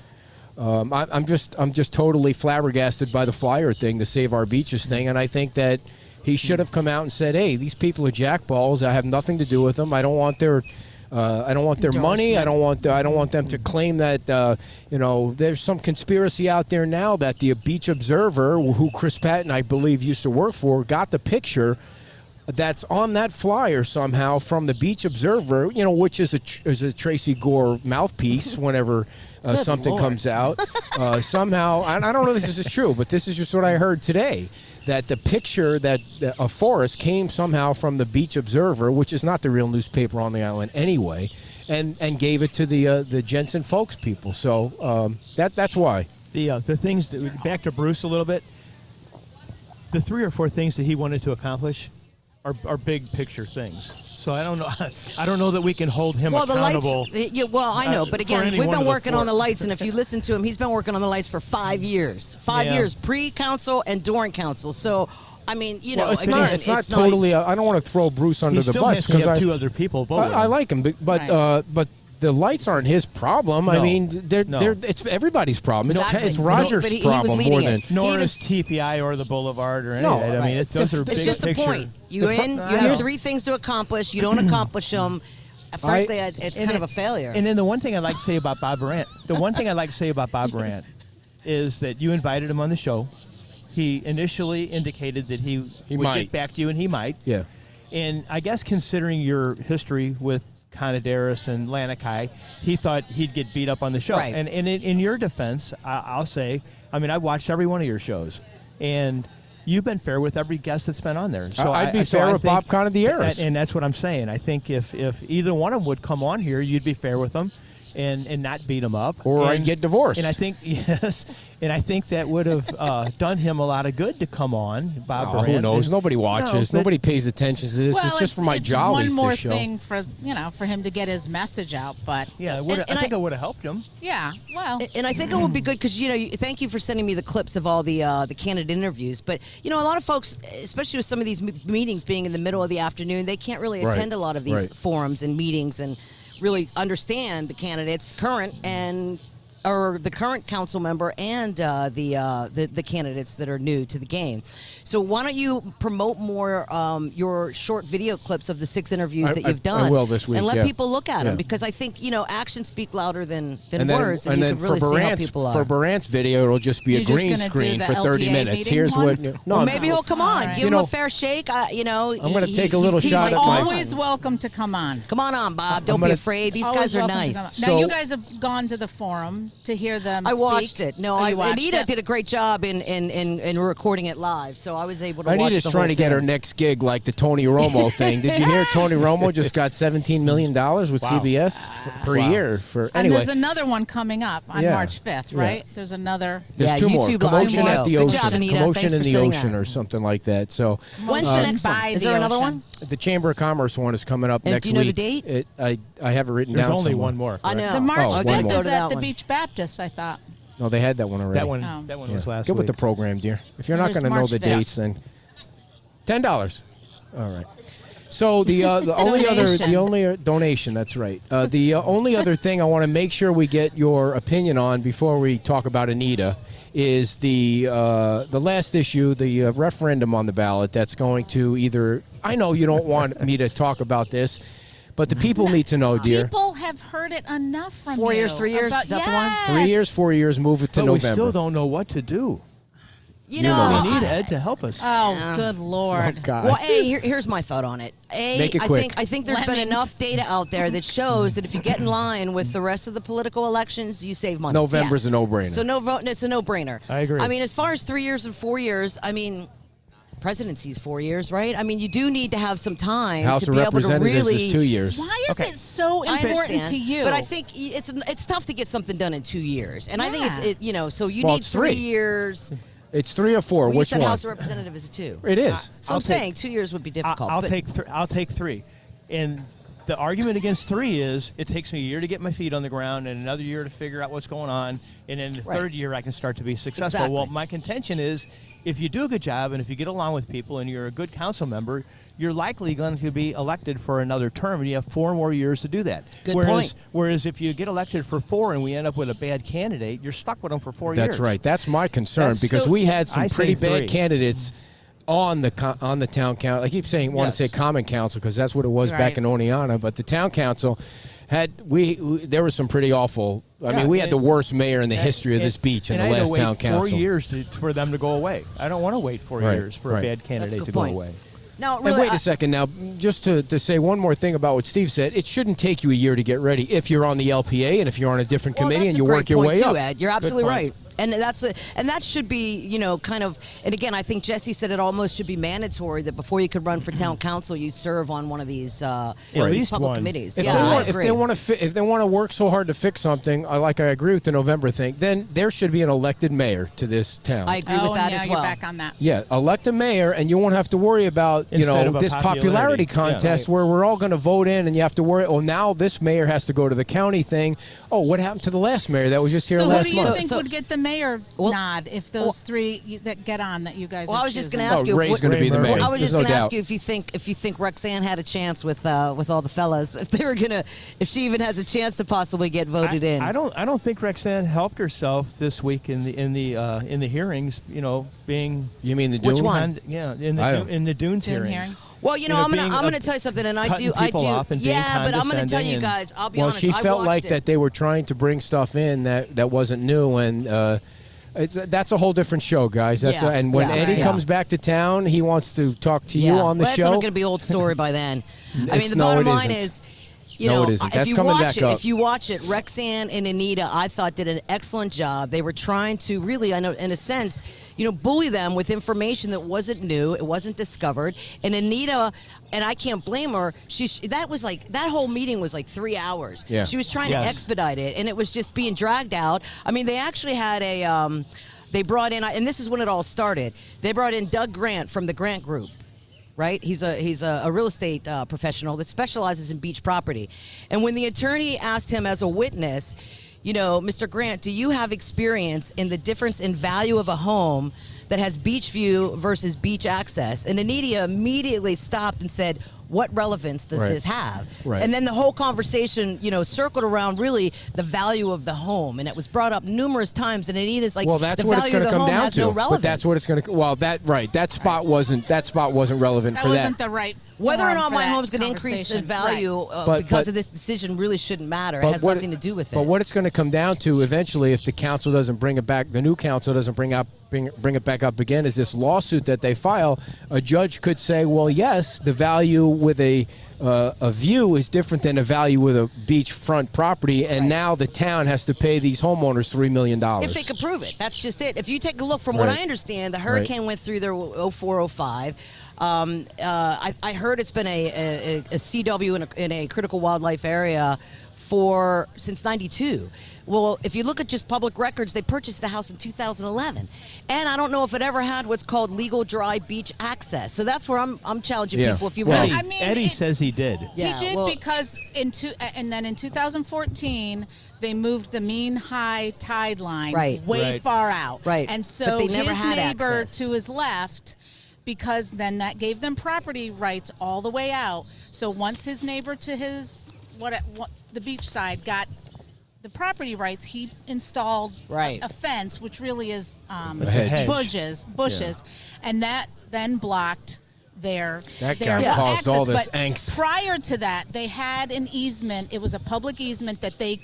I'm just totally flabbergasted by the flyer thing, the Save Our Beaches thing, and I think that he should have come out and said, "Hey, these people are jackballs. I have nothing to do with them. I don't want their money. I don't want them to claim that there's some conspiracy out there now that the Beach Observer, who Chris Patton I believe used to work for, got the picture that's on that flyer somehow from the Beach Observer, which is a Tracy Gore mouthpiece whenever something comes out. Somehow, and I don't know if this is true, but this is just what I heard today, that the picture of Forrest came somehow from the Beach Observer, which is not the real newspaper on the island anyway, and gave it to the Jensen Folks people. So that's why. The things, back to Bruce a little bit, the 3 or 4 things that he wanted to accomplish are big picture things. So I don't know that we can hold him accountable. The lights, I know, but again, we've been working on the lights, and if you listen to him, he's been working on the lights for 5 years. 5 years, pre-council and during council. So, I mean, it's not totally. I don't want to throw Bruce under the bus because I 2 other people. I like him, but the lights aren't his problem. No. I mean, it's everybody's problem. Exactly. It's Roger's problem more than. Nor is TPI or the Boulevard or any of that. I mean, those are big picture. It's just a point. You have 3 things to accomplish. You don't accomplish them. Frankly, it's kind of a failure. And then the one thing I'd like to say about Bob Brandt, is that you invited him on the show. He initially indicated that he would get back to you, and he might. Yeah. And I guess considering your history with Conadaris and Lanakai, he thought he'd get beat up on the show. Right. And in your defense, I'll say, I mean, I watched every one of your shows, and you've been fair with every guest that's been on there. So I'd be fair with Bob Conadaris. And that's what I'm saying. I think if either one of them would come on here, you'd be fair with them and not beat him up. Or I'd get divorced. And I think, that would have done him a lot of good to come on, Bob Brandt. Who knows? Nobody watches. Nobody pays attention to this. It's just for my jollies, one more this show. thing for him to get his message out. But yeah, I think it would have helped him. Yeah, well. And I think it would be good because, thank you for sending me the clips of all the candidate interviews. But, a lot of folks, especially with some of these meetings being in the middle of the afternoon, they can't really attend a lot of these forums and meetings and really understand the candidates or the current council member and the candidates that are new to the game. So why don't you promote more your short video clips of the 6 interviews that you've done? I will this week, and let people look at them, because I think actions speak louder than words, and you can really see how people are. For Barant's video, it'll just be a green screen for 30 minutes. Here's what. No, maybe he'll come on. Give him a fair shake. I'm going to take a little shot at my. He's always welcome to come on. Come on, Bob. Don't be afraid. These guys are nice. Now you guys have gone to the forums to hear them speak. I watched it. No, Anita did a great job in recording it live, so I was able to watch the whole thing. Anita's trying to get her next gig like the Tony Romo thing. Did you hear Tony Romo just got $17 million with CBS per year? And there's another one coming up on March 5th, right? There's another. There's 2 more. Commotion at the Ocean. Commotion in the Ocean or something like that. So when's the next one? Is there another one? The Chamber of Commerce one is coming up next week. Do you know the date? I have it written down. down. There's only one more. I know. The March 5th is at the Beach Baptist, I thought. No, they had that one already. That one was last Get week. with the program, dear. If you're not There's going to know March the 5th. dates, then $10. All right. So the only other donation. That's right. The only other thing I want to make sure we get your opinion on before we talk about Anita is the last issue, the referendum on the ballot. That's going to either. I know you don't want me to talk about this, but the people need to know, dear. People have heard it enough from 4 you. years, 3 years? Is that the one? Yes. 3 years, 4 years. Move it to But November. we still don't know what to do. You know know, We need Ed to help us. Oh, good Lord. God. well, here's my thought on it. Make it quick. I think there's been Lemmings. enough data out there that shows that if you get in line with the rest of the political elections, you save money. November's Yes. a no-brainer. So it's a no-brainer. I agree. I mean, as far as 3 years and 4 years, I mean, presidency's 4 years, right? I mean, you do need to have some time House to of be able to Representatives really. is 2 years. Why is Okay. it so I important understand, to you? but I think it's tough to get something done in 2 years, and I think so you Well, need it's 3 three. years. It's 3 or 4. Well, you Which said one? House of Representative is a 2. It is. So I'm saying 2 years would be difficult. I'll but- take I'll take 3. And the argument against 3 is it takes me a year to get my feet on the ground and another year to figure out what's going on, and then the Right. third year I can start to be successful. Exactly. Well, my contention is if you do a good job and if you get along with people and you're a good council member, you're likely going to be elected for another term, and you have 4 more years to do that. Good point. Whereas if you get elected for 4 and we end up with a bad candidate, you're stuck with them for 4 years. That's right. That's my concern That's- because so- we had some I say pretty 3. bad candidates on the town council. I keep saying want to Yes. say common council because that's what it was back Right. in Oneonta, but the town council had there was some pretty awful. I mean, we had the worst mayor in the history of this beach in and the I had to last wait town council. 4 years for them to go away. I don't want to wait 4 Right, years for right. a bad That's a candidate good to go point. away. Now, And really, wait a second now, just to say one more thing about what Steve said, it shouldn't take you a year to get ready if you're on the LPA and if you're on a different committee and you work your way too, up. Ed. You're absolutely point. right. And that should be, kind of. And again, I think Jesse said it almost should be mandatory that before you could run for town council, you serve on one of these least public one. committees. If Yeah, they I want, agree. if they want to work so hard to fix something, like I agree with the November thing, then there should be an elected mayor to this town. I agree oh, with that yeah, as you're well. back on that. Yeah, elect a mayor, and you won't have to worry about Instead of a this popularity. popularity Yeah, contest right. where we're all going to vote in, and you have to worry. Oh, now this mayor has to go to the county thing. Oh, what happened to the last mayor that was just here So who last do you month? think would get the mayor nod if those 3 that get on that you guys Well, are I was just going to choosing? ask you. Ray's going to be the mayor. I was There's just no going to doubt. ask you if you think Roxanne had a chance with all the fellas, if she even has a chance to possibly get voted in. I don't think Roxanne helped herself this week in the hearings. Being You mean the Which Dune? one? in the Dunes Dune hearings. hearing. Well, I'm being gonna tell you something, and I cutting do. people off and being Yeah, but I'm gonna tell you condescending guys. I'll be Well, honest. she I felt watched like it. that they were trying to bring stuff in that wasn't new, and that's a whole different show, guys. Yeah, And when yeah, Eddie right. comes back to town, he wants to talk to you on the Well, show. That's going to be old story by then. I mean, the No, bottom it line isn't. is, No, it isn't. if That's you coming watch back it, up. if you watch it, Rexanne and Anita, I thought did an excellent job. They were trying to really, I know, in a sense, bully them with information that wasn't new, it wasn't discovered. And Anita, and I can't blame her. That whole meeting was like 3 hours. Yeah. She was trying to Yes. expedite it, and it was just being dragged out. I mean, they actually had a. They brought in, and this is when it all started. They brought in Doug Grant from the Grant Group. Right, he's a real estate professional that specializes in beach property, and when the attorney asked him as a witness, Mr. Grant, do you have experience in the difference in value of a home that has beach view versus beach access? And Anita immediately stopped and said, what relevance does Right. this have? Right. And then the whole conversation, circled around really the value of the home, and it was brought up numerous times. And Anita's like, Well, that's the what it's value going of to the come home down has to. no relevance. But that's what it's going to. Well, that spot wasn't relevant That for wasn't that. the right Whether or forum not for my that home's going to increase in conversation. value But- because but- of this decision really shouldn't matter. It But has what- nothing to do with it. But what it's going to come down to eventually, if the council doesn't bring it back, the new council doesn't bring it back up again, is this lawsuit that they file. A judge could say, well, yes, the value with a view is different than a value with a beachfront property, and now the town has to pay these homeowners $3 million. If they could prove it, that's just it. If you take a look, from what Right. I understand, the hurricane went through there 0405. I heard it's been a CW in a critical wildlife area since '92. Well, if you look at just public records, they purchased the house in 2011, and I don't know if it ever had what's called legal dry beach access. So that's where I'm challenging people. If you well, will, I mean, Eddie says he did. Yeah, he did well- because and then in 2014 they moved the mean high tide line way Right. far out. Right. And But so they never his had neighbor access. to his left, because then that gave them property rights all the way out. So once his neighbor to his what the beach side got the property rights, he installed a fence, which really is hedge. bushes, and that then blocked their That their guy caused access. all this But angst. prior to that, they had an easement. It was a public easement that they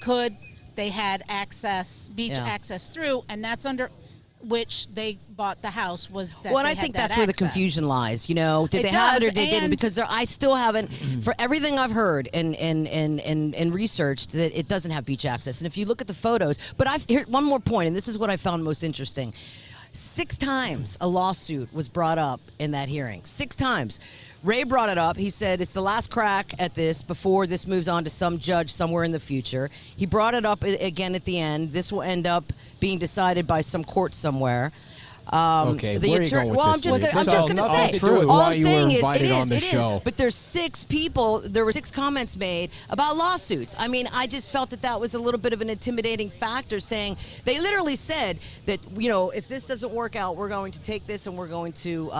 had beach access through, and that's under which they bought the house. Was that? well, and they I had think that that's where the access. confusion lies. You know, did It they have it or does, they didn't? and- Because I still haven't, for everything I've heard and researched, that it doesn't have beach access. And if you look at the photos, but here one more point, and this is what I found most interesting. 6 times a lawsuit was brought up in that hearing. 6 times. Ray brought it up. He said it's the last crack at this before this moves on to some judge somewhere in the future. He brought it up again at the end. This will end up being decided by some court somewhere. Okay, where are you going with well, this, I'm Lee? just This going has to nothing say, to do with all why I'm you were saying is, invited on the it show. is. But there's 6 people. There were 6 comments made about lawsuits. I mean, I just felt that was a little bit of an intimidating factor. Saying they literally said that if this doesn't work out, we're going to take this and we're going to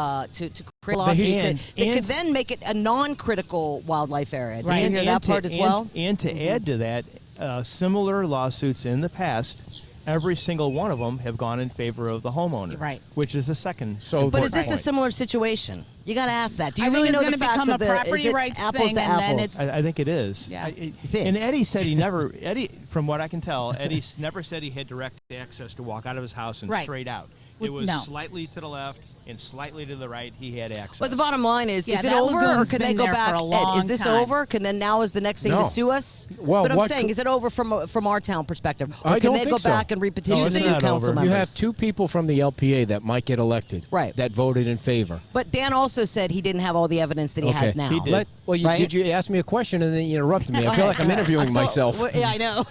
create lawsuits that could then make it a non-critical wildlife area. Did you hear that part as well? And to add to that, similar lawsuits in the past, every single one of them have gone in favor of the homeowner. Right. Which is the second. But is this a similar situation? You got to ask that. Do you I think really it's know gonna the facts become of a the property is it rights apples thing, to and then apples? I think it is. Yeah. And Eddie said Eddie, from what I can tell, Eddie never said he had direct access to walk out of his house and Right. straight out. With- It was no. slightly to the left and slightly to the right. He had access. But the bottom line is Yeah, it that over or lagoon's can they been go there back? for a Ed, long is this time. over? Can then now is the next thing No. to sue us? Well, but I'm what saying, could- is it over from our town perspective? Or I can don't they think go so. back and repetition No, the it's new not council over. members? You have 2 people from the LPA that might get elected. Right. That voted in favor. But Dan also said he didn't have all the evidence that he has now. He did. Right? Did you ask me a question and then you interrupted me? I Go feel ahead. like I'm interviewing myself. Well, yeah, I know.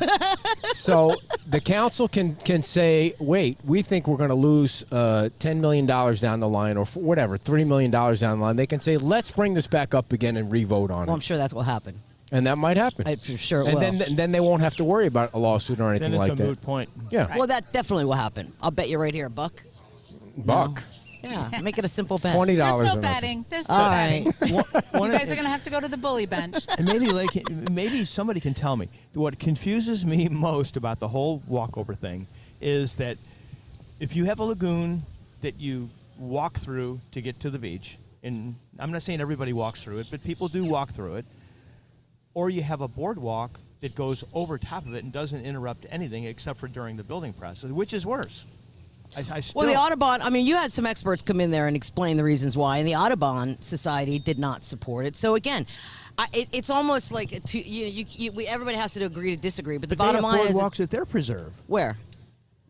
So the council can say, wait, we think we're going to lose $10 million down the line or whatever, $3 million down the line. They can say, let's bring this back up again and re-vote on Well, I'm it. sure that's what happened. And that might happen. I'm sure it and will. then they won't have to worry about a lawsuit or anything then it's like a that. moot point. Yeah. Well, that definitely will happen. I'll bet you right here, Buck. Buck. Yeah, make it a simple bet. $20 There's or no nothing. betting. There's no All betting. right. You guys are going to have to go to the bully bench. And maybe somebody can tell me what confuses me most about the whole walkover thing is that if you have a lagoon that you walk through to get to the beach, and I'm not saying everybody walks through it, but people do walk through it, or you have a boardwalk that goes over top of it and doesn't interrupt anything except for during the building process, which is worse. I still, Well, the Audubon, I mean, you had some experts come in there and explain the reasons why, and the Audubon Society did not support it. So, again, it's almost like everybody has to agree to disagree. But the but they bottom have line is boardwalks at their preserve. where?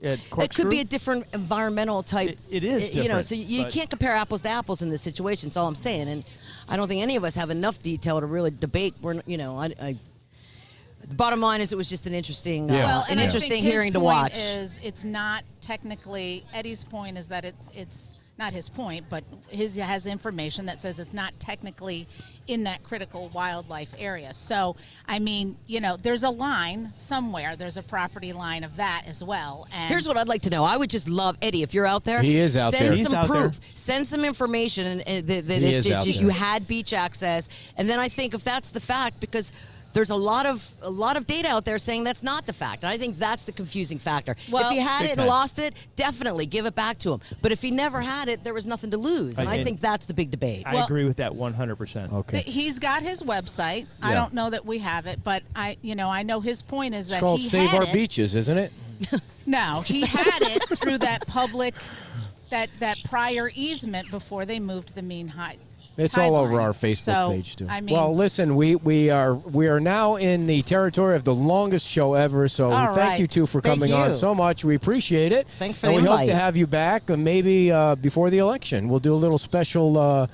At It could Corkscrew? be a different environmental type. It is You know, different, so you but- can't compare apples to apples in this situation. That's all I'm saying. And I don't think any of us have enough detail to really debate. The bottom line is it was just an interesting, Yeah. an I interesting think his hearing to point watch. Is it's not technically Eddie's point is that it's not his point, but his has information that says it's not technically in that critical wildlife area. So, I mean, there's a line somewhere. There's a property line of that as well. And Here's what I'd like to know. I would just love, Eddie, if you're out there. He is out send there. He's some out proof. there. Send some information that He is out there. you had beach access. And then I think if that's the fact, because there's a lot of data out there saying that's not the fact. And I think that's the confusing factor. Well, if he had Big it and time. lost it, definitely give it back to him. But if he never had it, there was nothing to lose. And I And- think that's the big debate. I agree with that 100%. Okay. he's got his website. I Yeah. don't know that we have it, but I know his point is It's that called he Save had Our it. Beaches, isn't it? No, he had it through that public, that prior easement before they moved the mean height. It's all over Timeline. our Facebook So, page too. I mean, well, listen, we are now in the territory of the longest show ever. So All thank right. you two for Thank coming on you. so much. We appreciate it. Thanks for and the we hope invite. to have you back, maybe before the election. We'll do a little special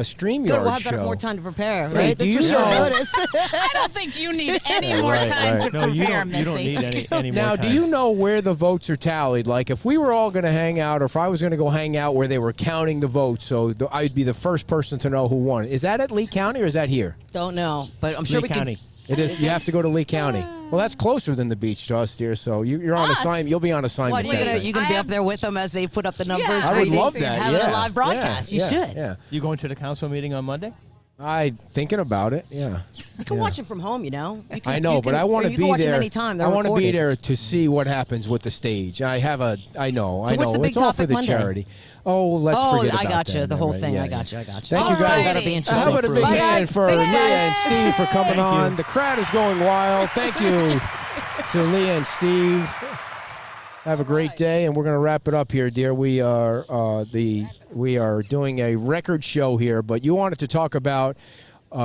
StreamYard Good, we'll have show. more time to prepare, Hey, right? do This you was short know- notice. I don't think you need any more Right, time right. to No, you prepare, don't. You don't Missy. need any more Now, time. do you know where the votes are tallied? Like, if we were all going to hang out, or if I was going to go hang out where they were counting the votes, so I'd be the first person to know who won. Is that at Lee County or is that here? Don't know, but I'm sure Lee we County. It is. You have to go to Lee County. Well, that's closer than the beach to us, dear. So you're on Us? assignment. You'll be on could. assignment. What, that day. you gonna I be have- up there with them as they put up the numbers? Yeah, I would reading, love that. Having yeah. a live broadcast. Yeah, You should. Yeah. You going to the council meeting on Monday? I thinking about it. Yeah. You can watch it from home, you know. You can, I know, you but can- I want to you can be watch there. Them anytime. I want to be there to see what happens with the stage. I know. So I know. what's the big it's all for topic the Monday? charity. Oh, let's forget I about got you. that. The whole Right, thing. yeah, I got yeah. you. I got you. Thank you guys. That'll be interesting. How about a big Bye, hand guys. for Thanks, Leah and guys. Steve for coming Thank you. on? The crowd is going wild. Thank you to Leah and Steve. Have a great day, and we're going to wrap it up here, dear. We are doing a record show here, but you wanted to talk about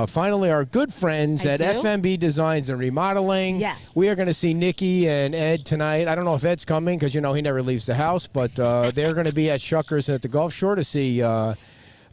finally our good friends I at do. FMB Designs and Remodeling. Yes. We are going to see Nikki and Ed tonight. I don't know if Ed's coming because, he never leaves the house, but they're going to be at Shuckers at the Gulf Shore to see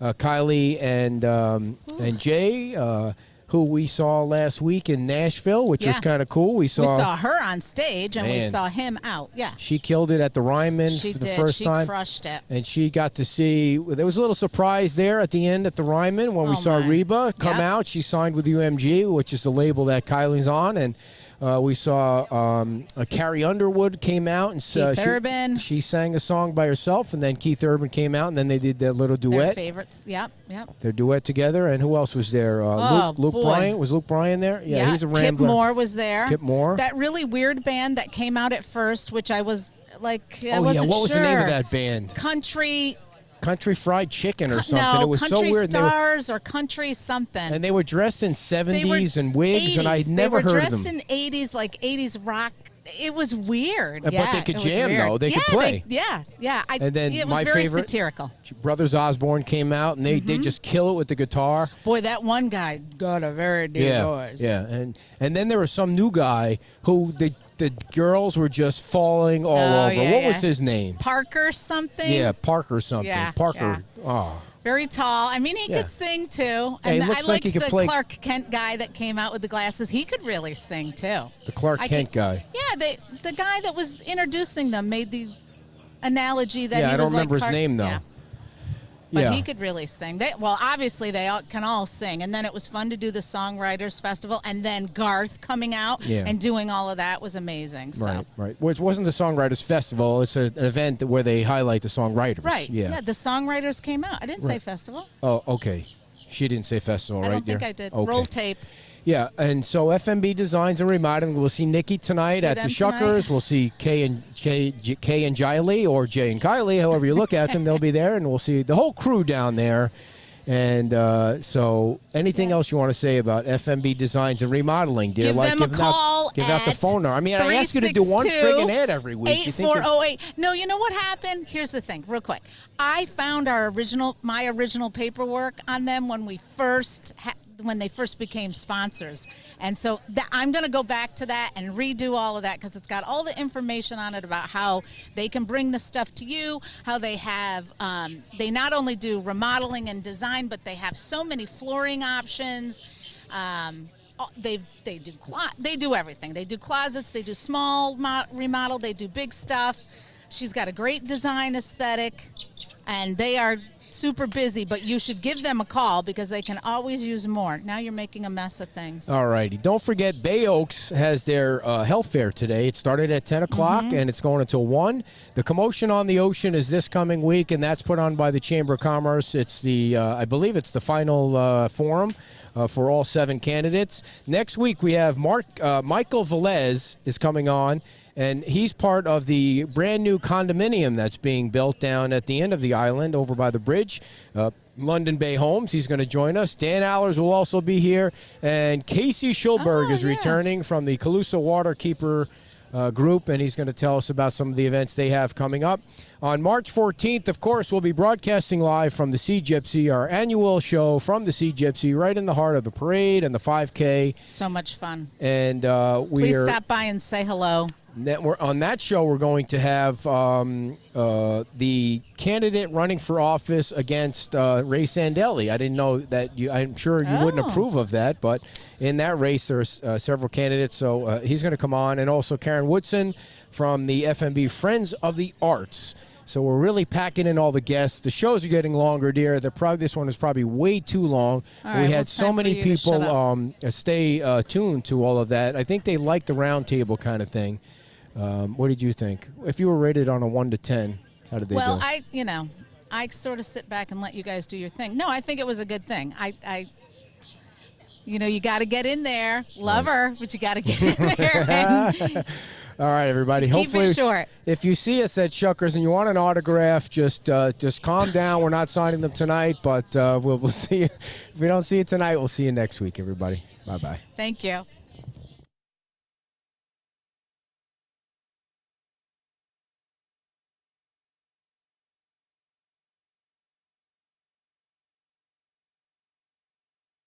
Kylie and Jay, who we saw last week in Nashville, which was Yeah. kind of cool. We saw her on stage, and we Man. saw him out. Yeah. She killed it at the Ryman She for the did. first She time. crushed it. And she got to see, there was a little surprise there at the end at the Ryman when we Oh, saw my. Reba come Yep. out. She signed with UMG, which is the label that Kylie's on. And we saw Carrie Underwood came out. And Keith Urban. She sang a song by herself. And then Keith Urban came out. And then they did their little Their duet. favorites. Yep. Their duet together. And who else was there? Luke boy. Bryan. Was Luke Bryan there? Yeah, he's a Kip Rambler. Moore was there. Kip Moore. That really weird band that came out at first, which I was like, I Oh, yeah. wasn't What was the name of sure. that band? Country. Country Fried Chicken or something. No, It was so Country weird. They were- Stars or Country something. And they were dressed in They were 70s and wigs, and I 80s. had never They were heard of them. dressed in 80s, like 80s rock. It was weird. But yeah, they could it was jam, weird. though. They could Yeah, play. Yeah. And then it was my very favorite- satirical. Brothers Osborne came out, and they just kill it with the guitar. Boy, that one guy got a very deep voice. Yeah, and then there was some new guy who the girls were just falling all Oh, over. yeah, What yeah. was his name? Parker something. Yeah, Parker something. Yeah, Parker. Oh. Very tall. I mean, he Yeah. could sing too. Yeah, he And I looks like he liked could the play- Clark Kent guy that came out with the glasses. He could really sing too. The Clark Kent guy. Yeah, the guy that was introducing them made the analogy that Yeah, he I don't was remember like his Clark- name, though. Yeah. But Yeah. he could really sing. Obviously, they can all sing. And then it was fun to do the Songwriters Festival. And then Garth coming out Yeah. and doing all of that was amazing. So. Right. Well, it wasn't the Songwriters Festival. It's an event where they highlight the songwriters. Right. Yeah. The Songwriters came out. I didn't say festival. Oh, okay. She didn't say festival, I right, don't think dear? I did. Okay. Roll tape. Yeah, and so FMB Designs and Remodeling. We'll see Nikki tonight See at the them Shuckers. tonight. We'll see Kay and Jiley, or Jay and Kylie, however you look at them. They'll be there, and we'll see the whole crew down there. And so, anything else you want to say about FMB Designs and Remodeling, dear? Give them a call. Give out the at phone number. I mean, I ask you to do one 362 friggin' ad every week. You think you're- 8408. No, you know what happened? Here's the thing, real quick. I found my original paperwork on them when we first when they first became sponsors, and so I'm going to go back to that and redo all of that because it's got all the information on it about how they can bring the stuff to you, how they have they not only do remodeling and design, but they have so many flooring options. They do everything. They do closets, they do small remodel, they do big stuff. She's got a great design aesthetic, and they are super busy, but you should give them a call because they can always use more. Now you're making a mess of things. All righty. Don't forget, Bay Oaks has their health fair today. It started at 10 o'clock, and it's going until 1. The Commotion on the Ocean is this coming week, and that's put on by the Chamber of Commerce. It's the, I believe it's the final forum for all 7 candidates. Next week, we have Michael Velez is coming on, and he's part of the brand new condominium that's being built down at the end of the island over by the bridge. London Bay Homes. He's going to join us. Dan Allers will also be here. And Casey Schulberg is returning from the Calusa Waterkeeper group, and he's going to tell us about some of the events they have coming up. On March 14th, of course, we'll be broadcasting live from the Sea Gypsy, our annual show from the Sea Gypsy, right in the heart of the parade and the 5K. So much fun. And Please stop by and say hello. On that show, we're going to have the candidate running for office against Ray Sandelli. I didn't know that. I'm sure you wouldn't approve of that, but in that race, there's several candidates. So he's going to come on, and also Karen Woodson from the FMB Friends of the Arts. So we're really packing in all the guests. The shows are getting longer, dear. This one is probably way too long. We had so many people stay tuned to all of that. I think they like the round table kind of thing. What did you think? If you were rated on a 1 to 10, how did they do? Well, I sort of sit back and let you guys do your thing. No, I think it was a good thing. You got to get in there. Love her, but you got to get in there. All right, everybody. Keep Hopefully, it short. If you see us at Shuckers and you want an autograph, just calm down. We're not signing them tonight, but we'll see you. If we don't see you tonight, we'll see you next week, everybody. Bye-bye. Thank you.